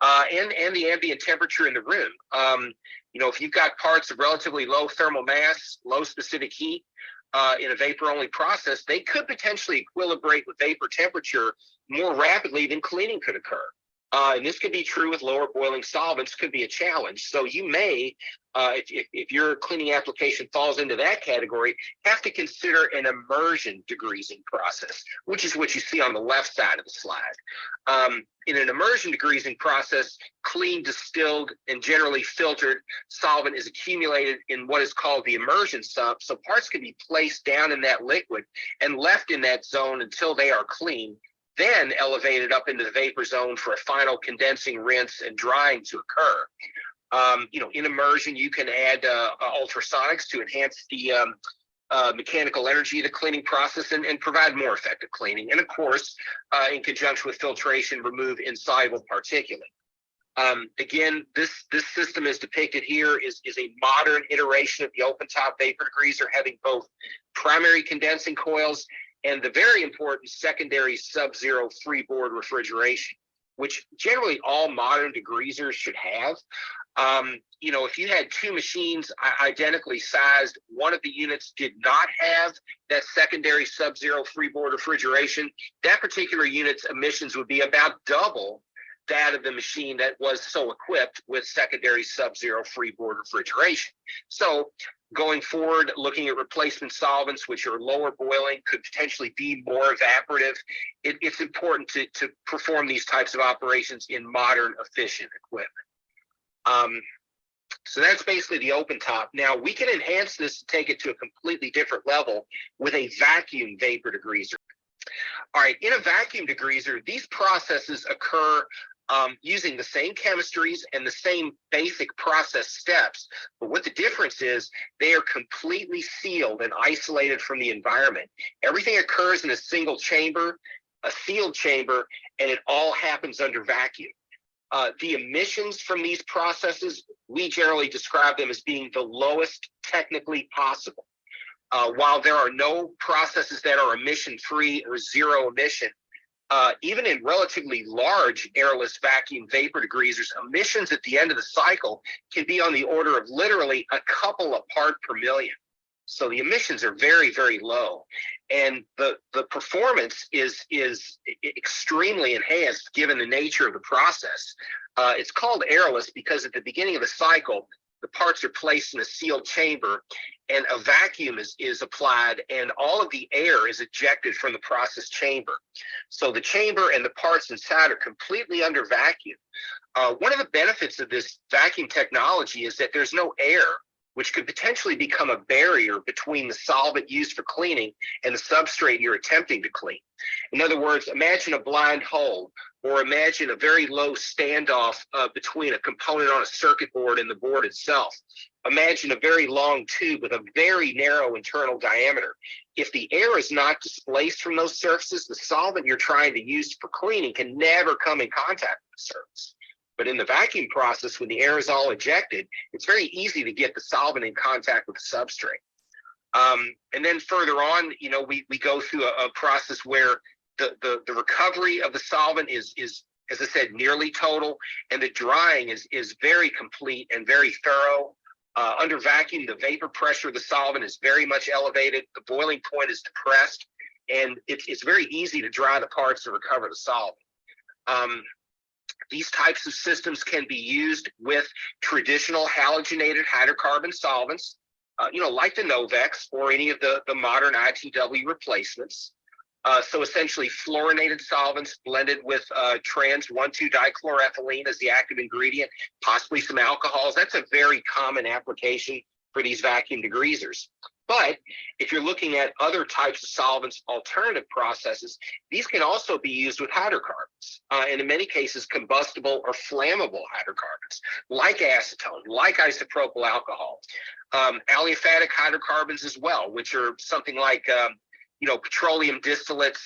and the ambient temperature in the room. If you've got parts of relatively low thermal mass, low specific heat in a vapor-only process, they could potentially equilibrate with vapor temperature more rapidly than cleaning could occur. And this could be true with lower boiling solvents, could be a challenge. So you may, if your cleaning application falls into that category, have to consider an immersion degreasing process, which is what you see on the left side of the slide. In an immersion degreasing process, clean, distilled, and generally filtered solvent is accumulated in what is called the immersion sump. So parts can be placed down in that liquid and left in that zone until they are clean, then elevated up into the vapor zone for a final condensing, rinse, and drying to occur. In immersion, you can add ultrasonics to enhance the mechanical energy of the cleaning process and provide more effective cleaning. And of course, in conjunction with filtration, remove insoluble particulate. Again, this system as depicted here is a modern iteration of the open top vapor degreaser, having both primary condensing coils and the very important secondary sub-zero freeboard refrigeration, which generally all modern degreasers should have. If you had two machines identically sized, one of the units did not have that secondary sub-zero freeboard refrigeration, that particular unit's emissions would be about double that of the machine that was so equipped with secondary sub-zero freeboard refrigeration. So going forward, looking at replacement solvents, which are lower boiling, could potentially be more evaporative. It's important to perform these types of operations in modern, efficient equipment. So that's basically the open top. Now we can enhance this to take it to a completely different level with a vacuum vapor degreaser. All right, in a vacuum degreaser, these processes occur using the same chemistries and the same basic process steps. But what the difference is, they are completely sealed and isolated from the environment. Everything occurs in a single chamber, a sealed chamber, and it all happens under vacuum. The emissions from these processes, we generally describe them as being the lowest technically possible. While there are no processes that are emission-free or zero emission, even in relatively large airless vacuum vapor degreasers, emissions at the end of the cycle can be on the order of literally a couple of part per million. So the emissions are very, very low. And the performance is extremely enhanced given the nature of the process. It's called airless because at the beginning of the cycle, the parts are placed in a sealed chamber and a vacuum is applied and all of the air is ejected from the process chamber. So the chamber and the parts inside are completely under vacuum. One of the benefits of this vacuum technology is that there's no air, which could potentially become a barrier between the solvent used for cleaning and the substrate you're attempting to clean. In other words, imagine a blind hole, or imagine a very low standoff between a component on a circuit board and the board itself. Imagine a very long tube with a very narrow internal diameter. If the air is not displaced from those surfaces, the solvent you're trying to use for cleaning can never come in contact with the surface. But in the vacuum process, when the air is all ejected, it's very easy to get the solvent in contact with the substrate. And then further on, you know, we go through a process where the recovery of the solvent is, as I said, nearly total, and the drying is very complete and very thorough. Under vacuum, the vapor pressure of the solvent is very much elevated. The boiling point is depressed, and it's very easy to dry the parts to recover the solvent. These types of systems can be used with traditional halogenated hydrocarbon solvents, you know, like the Novecs or any of the modern ITW replacements. So essentially fluorinated solvents blended with trans 1,2-dichloroethylene as the active ingredient, possibly some alcohols. That's a very common application for these vacuum degreasers. But if you're looking at other types of solvents, alternative processes, these can also be used with hydrocarbons, and in many cases, combustible or flammable hydrocarbons, like acetone, like isopropyl alcohol, aliphatic hydrocarbons as well, which are something like you know, petroleum distillates,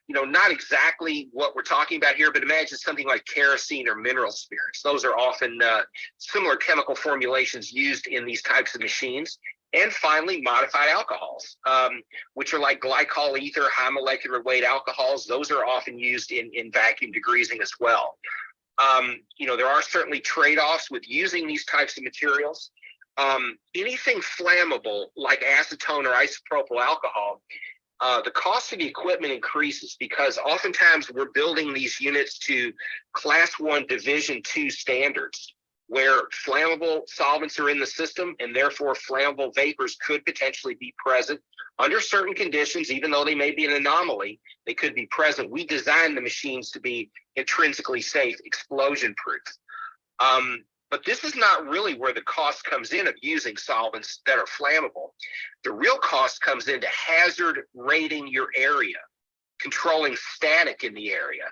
you know, not exactly what we're talking about here, but imagine something like kerosene or mineral spirits. Those are often similar chemical formulations used in these types of machines. And finally, modified alcohols, which are like glycol ether, high molecular weight alcohols. Those are often used in vacuum degreasing as well. You know, there are certainly trade-offs with using these types of materials. Anything flammable like acetone or isopropyl alcohol, the cost of the equipment increases because oftentimes we're building these units to Class 1 Division 2 standards, where flammable solvents are in the system and therefore flammable vapors could potentially be present under certain conditions. Even though they may be an anomaly, they could be present. We designed the machines to be intrinsically safe, explosion proof. But this is not really where the cost comes in of using solvents that are flammable. The real cost comes into hazard rating your area, controlling static in the area.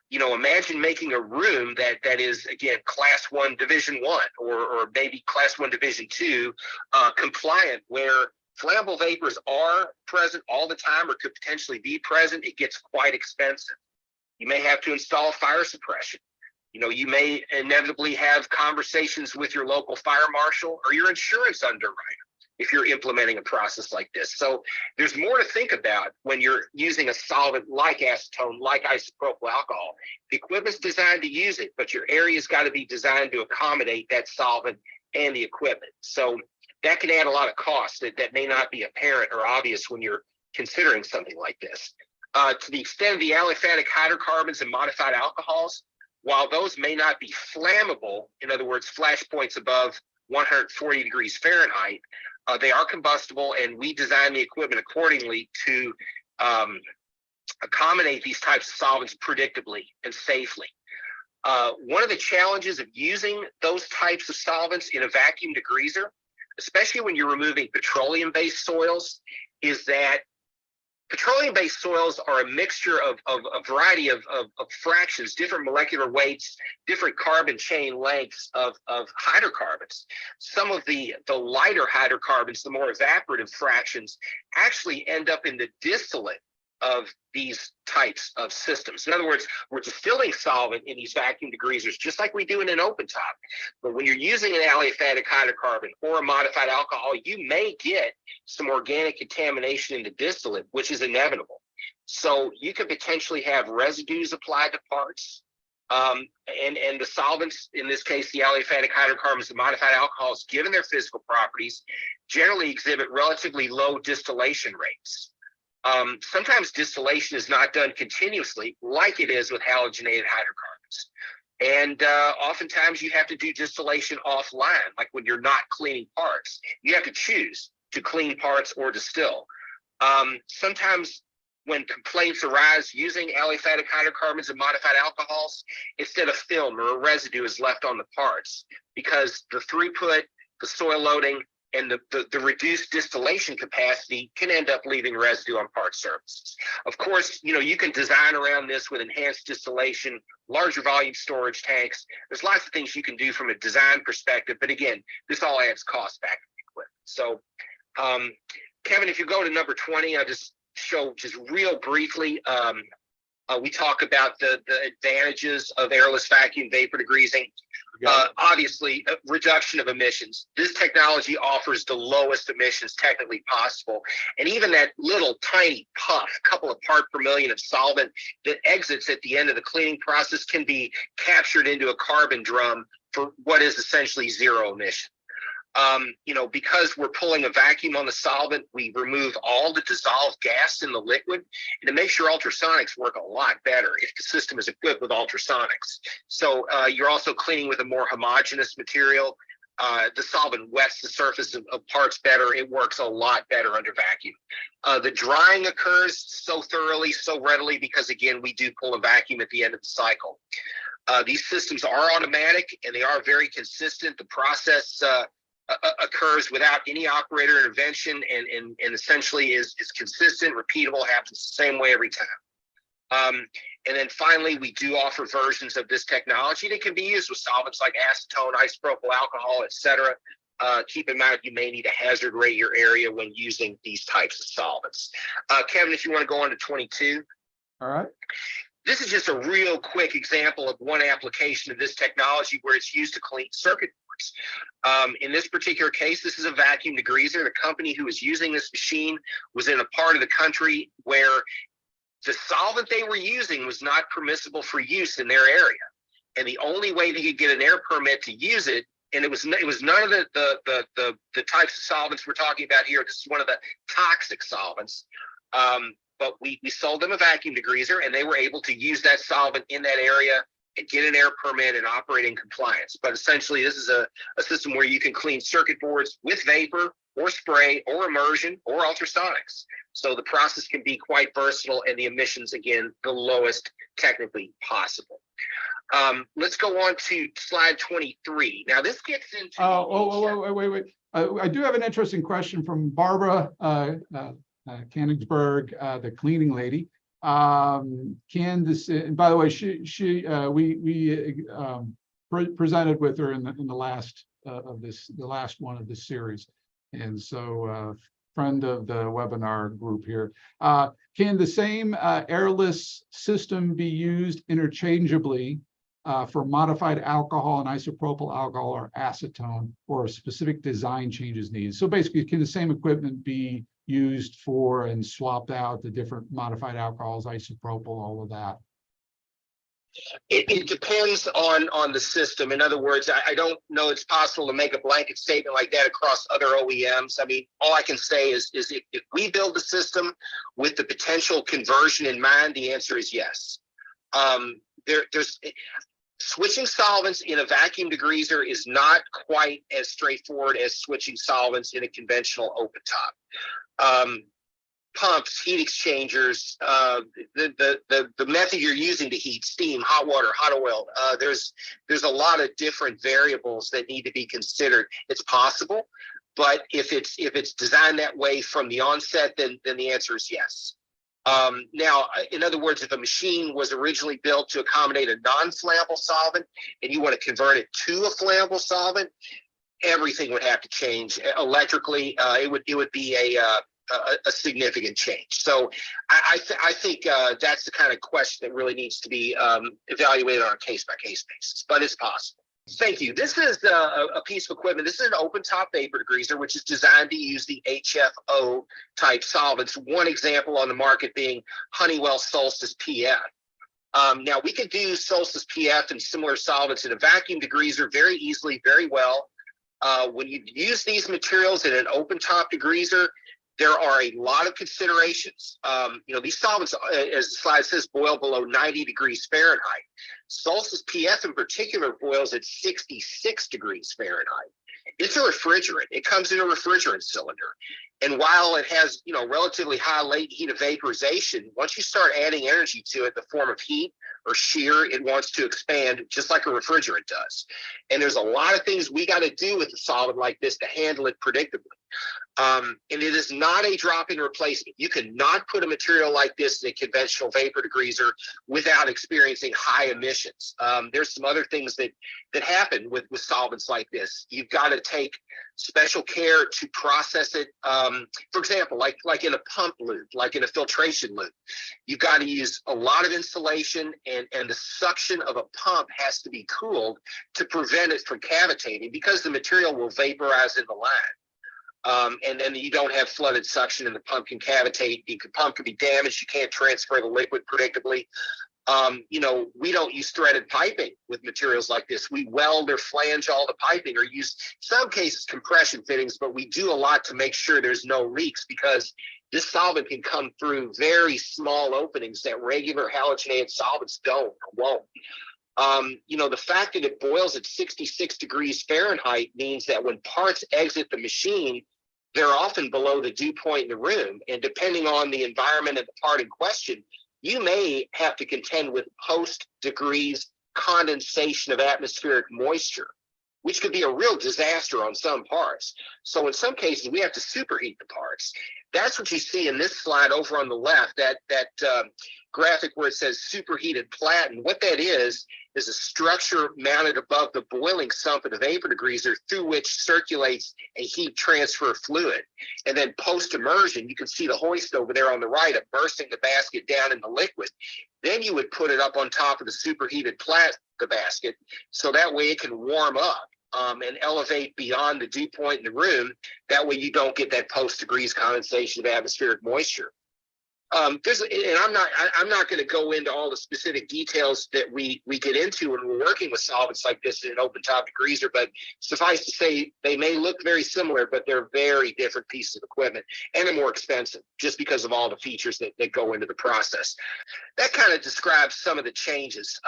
You know, imagine making a room that is, again, Class 1 Division 1 or maybe Class 1 Division 2 compliant, where flammable vapors are present all the time or could potentially be present. It gets quite expensive. You may have to install fire suppression. You know, you may inevitably have conversations with your local fire marshal or your insurance underwriter if you're implementing a process like this. So there's more to think about when you're using a solvent like acetone, like isopropyl alcohol. The equipment's designed to use it, but your area's got to be designed to accommodate that solvent and the equipment. So that can add a lot of cost that may not be apparent or obvious when you're considering something like this. To the extent of the aliphatic hydrocarbons and modified alcohols, while those may not be flammable, in other words, flash points above 140 degrees Fahrenheit, they are combustible, and we design the equipment accordingly to accommodate these types of solvents predictably and safely. One of the challenges of using those types of solvents in a vacuum degreaser, especially when you're removing petroleum-based soils, is that petroleum-based soils are a mixture of a variety of fractions, different molecular weights, different carbon chain lengths of hydrocarbons. Some of the lighter hydrocarbons, the more evaporative fractions, actually end up in the distillate of these types of systems. In other words, we're distilling solvent in these vacuum degreasers just like we do in an open top. But when you're using an aliphatic hydrocarbon or a modified alcohol, you may get some organic contamination in the distillate, which is inevitable. So you could potentially have residues applied to parts. And the solvents, in this case, the aliphatic hydrocarbons, the modified alcohols, given their physical properties, generally exhibit relatively low distillation rates. Sometimes distillation is not done continuously like it is with halogenated hydrocarbons. And oftentimes you have to do distillation offline, like when you're not cleaning parts. You have to choose to clean parts or distill. Sometimes when complaints arise using aliphatic hydrocarbons and modified alcohols, instead of film or a residue is left on the parts because the throughput, the soil loading, and the reduced distillation capacity can end up leaving residue on part surfaces. Of course, you can design around this with enhanced distillation, larger volume storage tanks. There's lots of things you can do from a design perspective, but again, this all adds cost back to the equipment. So, Kevin, if you go to number 20, I'll just show just real briefly. We talk about the advantages of airless vacuum vapor degreasing. Obviously, reduction of emissions. This technology offers the lowest emissions technically possible. And even that little tiny puff, a couple of parts per million of solvent that exits at the end of the cleaning process can be captured into a carbon drum for what is essentially zero emission. Because we're pulling a vacuum on the solvent, we remove all the dissolved gas in the liquid, and it makes your ultrasonics work a lot better if the system is equipped with ultrasonics. So you're also cleaning with a more homogeneous material. The solvent wets the surface of parts better. It works a lot better under vacuum. The drying occurs so thoroughly, so readily, because again, we do pull a vacuum at the end of the cycle. These systems are automatic and they are very consistent. The process occurs without any operator intervention and essentially is consistent, repeatable, happens the same way every time. And then finally, we do offer versions of this technology that can be used with solvents like acetone, isopropyl alcohol, etc. Keep in mind, you may need to hazard rate your area when using these types of solvents. Kevin, if you want to go on to 22. All right. This is just a real quick example of one application of this technology where it's used to clean circuit boards. In this particular case, this is a vacuum degreaser. The company who was using this machine was in a part of the country where the solvent they were using was not permissible for use in their area. And the only way they could get an air permit to use it, and it was none of the types of solvents we're talking about here. This is one of the toxic solvents. But we sold them a vacuum degreaser, and they were able to use that solvent in that area and get an air permit and operate in compliance. But essentially, this is a system where you can clean circuit boards with vapor or spray or immersion or ultrasonics. So the process can be quite versatile, and the emissions, again, the lowest technically possible. Let's go on to slide 23. Now, this gets into... Wait. I do have an interesting question from Barbara Kanigsberg, the cleaning lady. Can this, and by the way, we presented with her in the last the last one of this series, and so friend of the webinar group here. Can the same airless system be used interchangeably for modified alcohol and isopropyl alcohol or acetone, or specific design changes needed? So basically, can the same equipment be used for and swapped out the different modified alcohols, isopropyl, all of that? It depends on the system. In other words, I don't know it's possible to make a blanket statement like that across other OEMs. I mean, all I can say is if we build the system with the potential conversion in mind, the answer is yes. There's switching solvents in a vacuum degreaser is not quite as straightforward as switching solvents in a conventional open top. Pumps, heat exchangers, the method you're using to heat, steam, hot water, hot oil. There's a lot of different variables that need to be considered. It's possible, but if it's designed that way from the onset, then the answer is yes. Now, in other words, if a machine was originally built to accommodate a non-flammable solvent and you want to convert it to a flammable solvent, everything would have to change electrically. It would be a significant change. So I think that's the kind of question that really needs to be evaluated on a case-by-case basis, but it's possible. Thank you. This is a piece of equipment. This is an open top vapor degreaser, which is designed to use the HFO type solvents. One example on the market being Honeywell Solstice PF. Now we could do Solstice PF and similar solvents in a vacuum degreaser very easily, very well. When you use these materials in an open top degreaser, there are a lot of considerations. These solvents, as the slide says, boil below 90 degrees Fahrenheit. Solstice PF in particular boils at 66 degrees Fahrenheit. It's a refrigerant. It comes in a refrigerant cylinder. And while it has, relatively high latent heat of vaporization, once you start adding energy to it in the form of heat or shear, it wants to expand just like a refrigerant does. And there's a lot of things we got to do with a solvent like this to handle it predictably. And it is not a drop-in replacement. You cannot put a material like this in a conventional vapor degreaser without experiencing high emissions. There's some other things that happen with solvents like this. You've got to take special care to process it. For example, like in a pump loop, like in a filtration loop, you've got to use a lot of insulation, and the suction of a pump has to be cooled to prevent it from cavitating, because the material will vaporize in the line. And then you don't have flooded suction, and the pump can cavitate. The pump can be damaged. You can't transfer the liquid predictably. We don't use threaded piping with materials like this. We weld or flange all the piping, or use, in some cases, compression fittings, but we do a lot to make sure there's no leaks, because this solvent can come through very small openings that regular halogenated solvents won't. The fact that it boils at 66 degrees Fahrenheit means that when parts exit the machine, they're often below the dew point in the room. And depending on the environment of the part in question, you may have to contend with post-degrees condensation of atmospheric moisture, which could be a real disaster on some parts. So in some cases, we have to superheat the parts. That's what you see in this slide over on the left, that graphic where it says superheated platen. What that is a structure mounted above the boiling sump of the vapor degreaser, through which circulates a heat transfer fluid. And then post-immersion, you can see the hoist over there on the right, immersing the basket down in the liquid. Then you would put it up on top of the superheated the basket, so that way it can warm up and elevate beyond the dew point in the room. That way you don't get that post-degrees condensation of atmospheric moisture. I'm not going to go into all the specific details that we get into when we're working with solvents like this in an open top degreaser, but suffice to say, they may look very similar, but they're very different pieces of equipment, and they're more expensive just because of all the features that go into the process. That kind of describes some of the changes.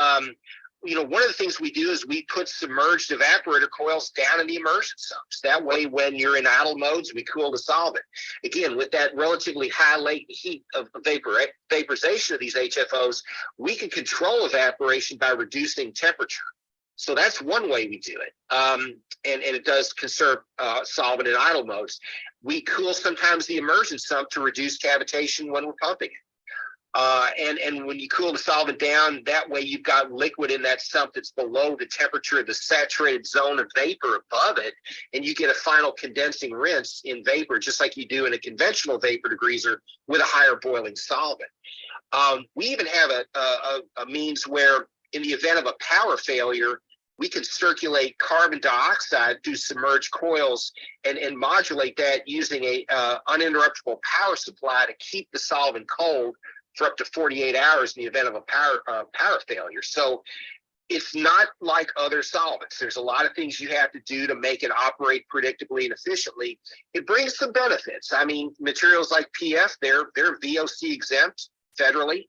One of the things we do is we put submerged evaporator coils down in the immersion sumps. That way, when you're in idle modes, we cool the solvent. Again, with that relatively high latent heat of vaporization of these HFOs, we can control evaporation by reducing temperature. So that's one way we do it. And it does conserve solvent in idle modes. We cool sometimes the immersion sump to reduce cavitation when we're pumping it. And when you cool the solvent down, that way you've got liquid in that sump that's below the temperature of the saturated zone of vapor above it, and you get a final condensing rinse in vapor, just like you do in a conventional vapor degreaser with a higher boiling solvent. We even have a means where, in the event of a power failure, we can circulate carbon dioxide through submerged coils and modulate that using a uninterruptible power supply to keep the solvent cold for up to 48 hours in the event of a power failure. So it's not like other solvents. There's a lot of things you have to do to make it operate predictably and efficiently. It brings some benefits. I mean, materials like PF, they're VOC exempt federally.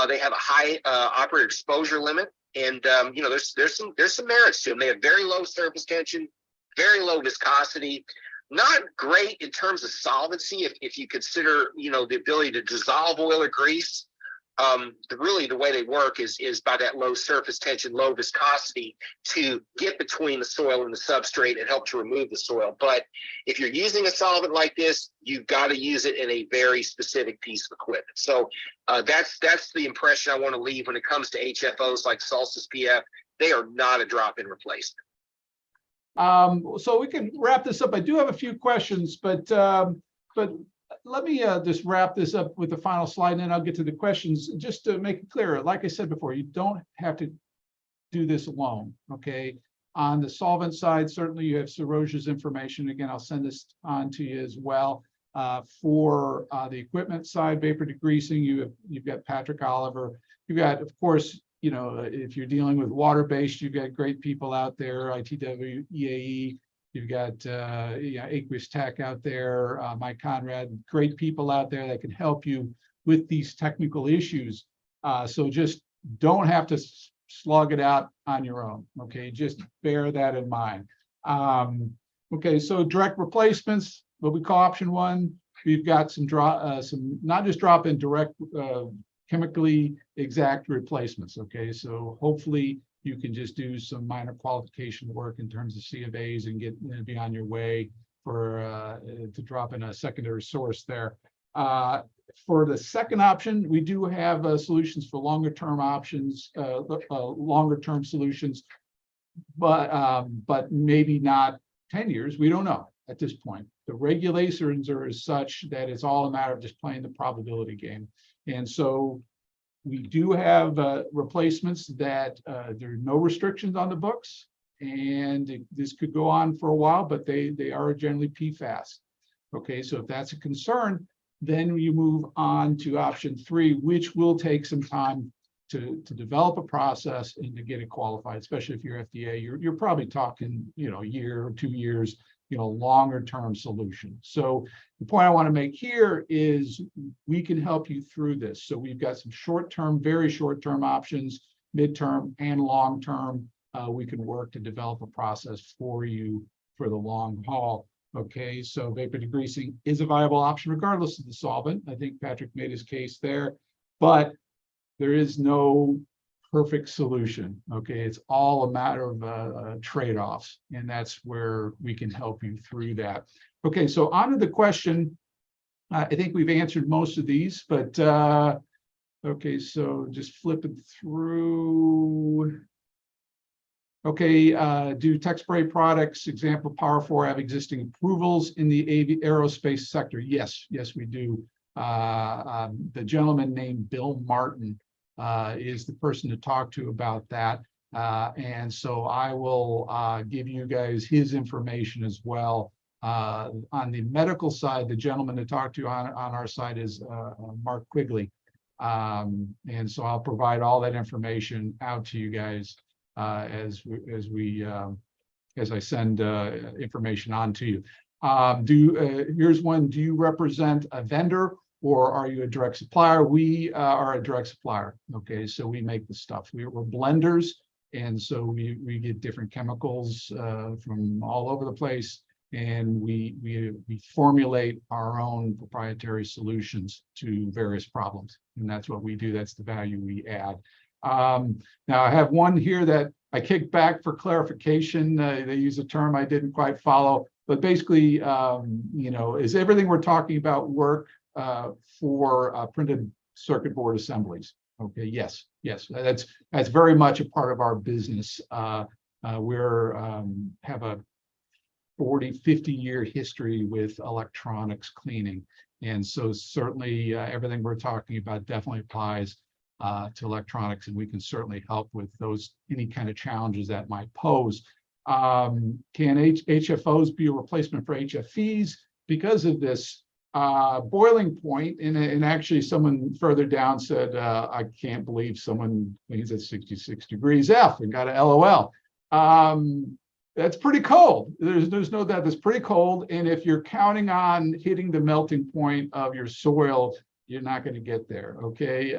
They have a high operator exposure limit, and there's some merits to them. They have very low surface tension, very low viscosity. Not great in terms of solvency if you consider, the ability to dissolve oil or grease. The way they work is by that low surface tension, low viscosity, to get between the soil and the substrate and help to remove the soil. But if you're using a solvent like this, you've got to use it in a very specific piece of equipment. So that's the impression I want to leave when it comes to HFOs like Solstice PF. They are not a drop-in replacement. So we can wrap this up. I do have a few questions, but let me just wrap this up with the final slide, and then I'll get to the questions. Just to make it clear, like I said before, you don't have to do this alone, okay? On the solvent side, certainly you have Saroj's information. Again, I'll send this on to you as well. For the equipment side, vapor degreasing, you've got Patrick Oliver. You've got, of course, you know, if you're dealing with water-based, you've got great people out there, ITW, EAE. You've got Aqueous Tech out there, Mike Conrad, great people out there that can help you with these technical issues. So just don't have to slog it out on your own. Okay, just bear that in mind. Okay, so direct replacements, what we call option one. We've got some not just drop-in, direct chemically exact replacements. Okay, so hopefully you can just do some minor qualification work in terms of C of A's and be on your way for to drop in a secondary source there. For the second option, we do have solutions for longer term options, longer term solutions, but maybe not 10 years. We don't know at this point. The regulations are as such that it's all a matter of just playing the probability game. And so we do have replacements that there are no restrictions on the books, and this could go on for a while, but they are generally PFAS. Okay, so if that's a concern, then you move on to option three, which will take some time to develop a process and to get it qualified, especially if you're FDA. You're probably talking, you know, a year or 2 years, you know, longer term solution. So the point I want to make here is we can help you through this. So we've got some short-term, very short-term options, midterm and long-term. We can work to develop a process for you for the long haul. Okay, so vapor degreasing is a viable option regardless of the solvent. I think Patrick made his case there, but there is no perfect solution. Okay, it's all a matter of trade-offs, and that's where we can help you through that. Okay, so on to the question. I think we've answered most of these, but okay, so just flipping through. Okay, do Techspray products, example Power 4, have existing approvals in the aerospace sector? Yes, yes, we do. The gentleman named Bill Martin is the person to talk to about that. And so I will give you guys his information as well. On the medical side, the gentleman to talk to on our side is Mark Quigley. And so I'll provide all that information out to you guys as I send information on to you. Here's one. Do you represent a vendor or are you a direct supplier? We are a direct supplier. Okay, so we make the stuff. We're blenders, and so we get different chemicals from all over the place, and we formulate our own proprietary solutions to various problems, and that's what we do. That's the value we add. Now I have one here that I kicked back for clarification. They use a term I didn't quite follow, but basically, you know, is everything we're talking about work for printed circuit board assemblies? Okay, yes, yes, that's very much a part of our business. We're have a 40-50 year history with electronics cleaning, and so certainly everything we're talking about definitely applies to electronics, and we can certainly help with those, any kind of challenges that might pose. Can HFOs be a replacement for HFEs? Because of this boiling point, and actually someone further down said, I can't believe someone cleans at 66 degrees F and got an LOL. That's pretty cold. There's no doubt that's pretty cold, and if you're counting on hitting the melting point of your soil, you're not going to get there. Okay,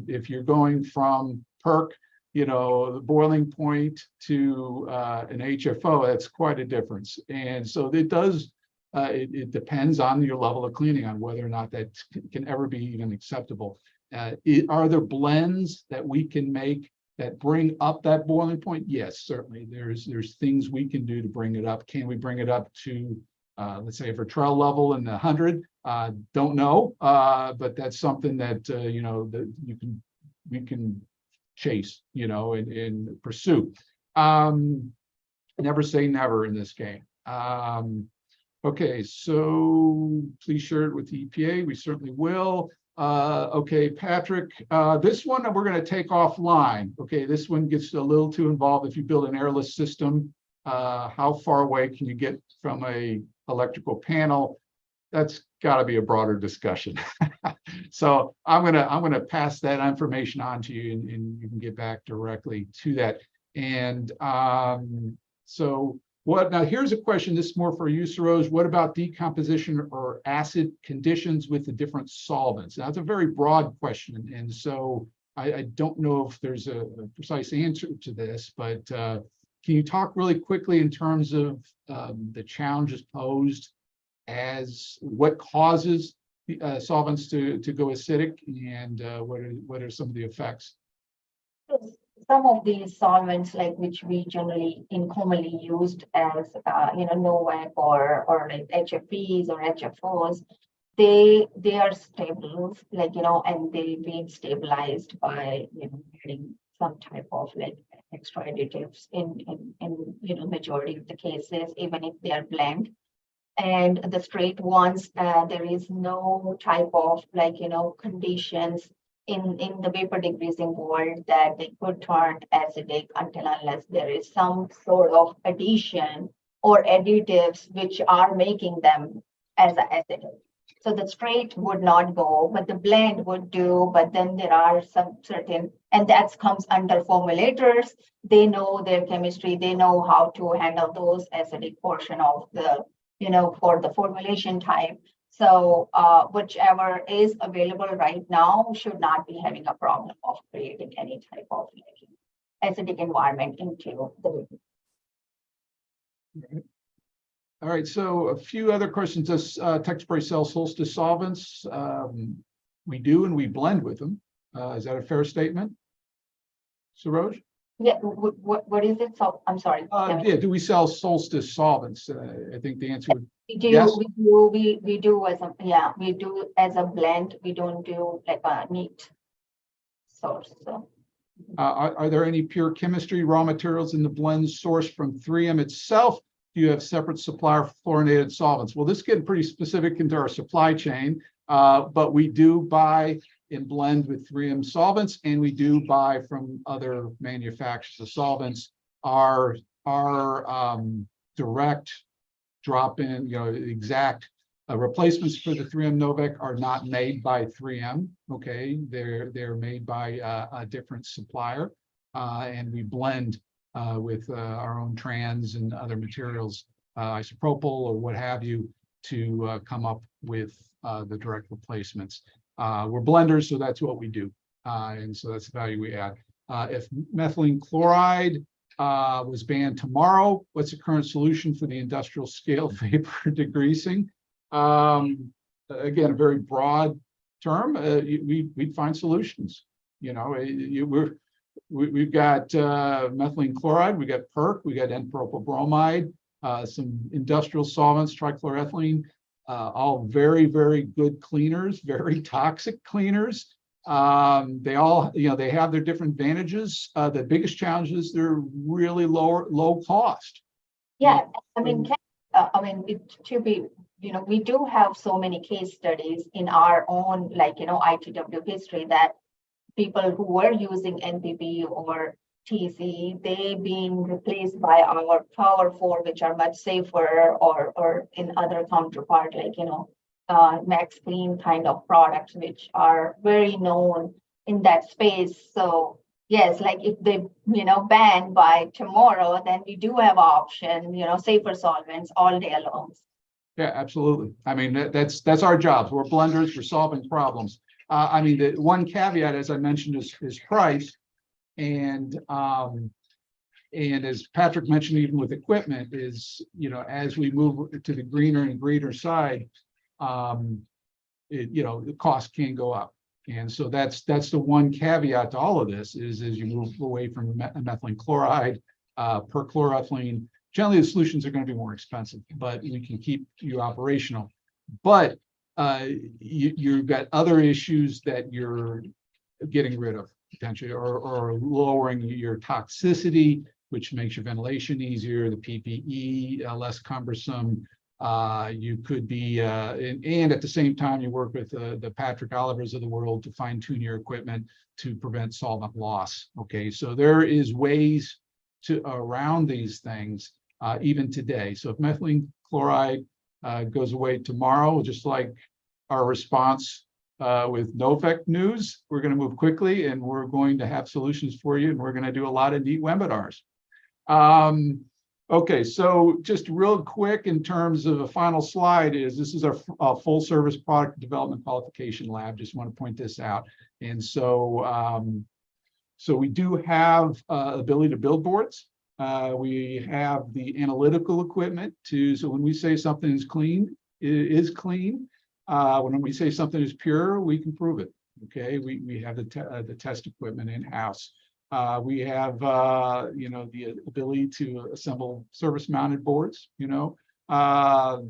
if you're going from PERC, you know, the boiling point to an HFO, that's quite a difference. And so it does, it depends on your level of cleaning on whether or not that can ever be even acceptable. Are there blends that we can make that bring up that boiling point? Yes, certainly. There's things we can do to bring it up. Can we bring it up to let's say a Vertrell level in the 100? Don't know, but that's something that you know, that we can chase, you know, and pursue. Never say never in this game. Okay, so please share it with the EPA. We certainly will. Okay, Patrick, this one we're going to take offline. Okay, this one gets a little too involved. If you build an airless system, how far away can you get from a electrical panel? that's got to be a broader discussion. So I'm gonna pass that information on to you, and you can get back directly to that. And so what now? Here's a question. This is more for you, Saroj. What about decomposition or acid conditions with the different solvents? Now, that's a very broad question, and so I don't know if there's a precise answer to this, but can you talk really quickly in terms of the challenges posed as what causes solvents to go acidic, and what are some of the effects? Some of these solvents, like which we generally commonly used as Novec or like HFPs or HFOs, they are stable, and they've been stabilized by adding some type of like extra additives in majority of the cases, even if they are blend. And the straight ones, there is no type of conditions in the vapor degreasing world that they could turn acidic until unless there is some sort of addition or additives which are making them as acidic. So the straight would not go, but the blend would do. But then there are some certain, and that comes under formulators. They know their chemistry. They know how to handle those acidic portion of the, for the formulation type. So whichever is available right now should not be having a problem of creating any type of acidic environment into the liquid. All right, so a few other questions. Does Techspray sell Solstice solvents? We do, and we blend with them. Is that a fair statement, Saroj? Yeah, what is it? So I'm sorry. Yeah, do we sell Solstice solvents? I think the answer would we do. Yes. We do as a we do as a blend. We don't do like a neat source. So. Are there any pure chemistry raw materials in the blend sourced from 3M itself? Do you have separate supplier for fluorinated solvents? Well, this is getting pretty specific into our supply chain, but we do buy and blend with 3M solvents, and we do buy from other manufacturers of solvents. Our direct drop-in, exact replacements for the 3M Novec are not made by 3M. Okay, they're made by a different supplier, and we blend with our own trans and other materials, isopropyl or what have you, to come up with the direct replacements. We're blenders, so that's what we do, and so that's the value we add. If methylene chloride was banned tomorrow, what's the current solution for the industrial scale vapor degreasing? Again, a very broad term. We'd find solutions. We've got methylene chloride, we got PERC, we got N-propyl bromide, some industrial solvents, trichloroethylene, all very, very good cleaners, very toxic cleaners. They all, they have their different advantages. The biggest challenge is they're really low cost. Yeah, we do have so many case studies in our own, ITW history that people who were using NPP or TC, they've been replaced by our Power 4, which are much safer, or in other counterpart, Max Clean kind of products, which are very known in that space. So yes, if they, ban by tomorrow, then we do have option, safer solvents all day long. Yeah, absolutely. I mean, that's our jobs. We're blenders, we're solving problems. The one caveat, as I mentioned, is price. And as Patrick mentioned, even with equipment, is, as we move to the greener and greener side, the cost can go up. And so that's the one caveat to all of this is as you move away from methylene chloride, perchloroethylene, generally the solutions are going to be more expensive, but we can keep you operational. But you've got other issues that you're getting rid of potentially, or lowering your toxicity, which makes your ventilation easier, the PPE less cumbersome. You could be, and at the same time, you work with the Patrick Olivers of the world to fine tune your equipment to prevent solvent loss. Okay, so there is ways around these things even today. So if methylene chloride goes away tomorrow, just like our response with Novec news. We're going to move quickly, and we're going to have solutions for you, and we're going to do a lot of neat webinars. Okay, so just real quick in terms of a final slide is this is our full service product development qualification lab. Just want to point this out. And so, so we do have ability to build boards. We have the analytical equipment so when we say something is clean, it is clean. When we say something is pure, we can prove it. Okay, we have the test equipment in-house. We have, you know, the ability to assemble service-mounted boards. You know,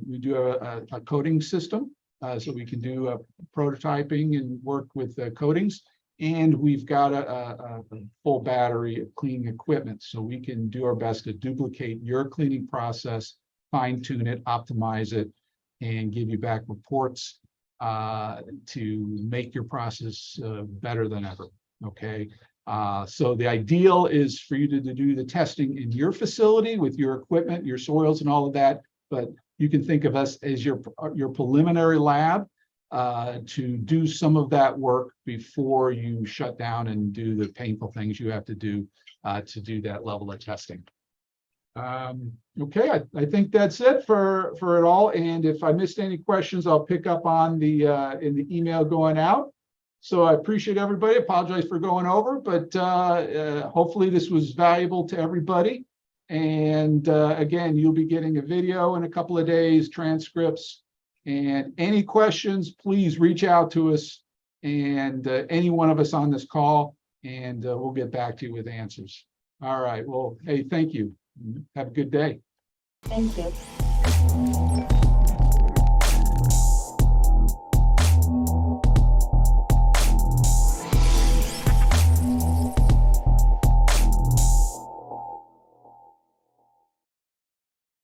we do a coding system, so we can do prototyping and work with coatings. And we've got a full battery of cleaning equipment, so we can do our best to duplicate your cleaning process, fine-tune it, optimize it, and give you back reports to make your process better than ever. Okay. So the ideal is for you to do the testing in your facility with your equipment, your soils and all of that, but you can think of us as your preliminary lab to do some of that work before you shut down and do the painful things you have to do that level of testing. Okay, I think that's it for it all. And if I missed any questions, I'll pick up on the in the email going out. So I appreciate everybody. Apologize for going over, but hopefully this was valuable to everybody. And again, you'll be getting a video in a couple of days, transcripts, and any questions, please reach out to us and any one of us on this call, and we'll get back to you with answers. All right. Well, hey, thank you. Have a good day. Thank you.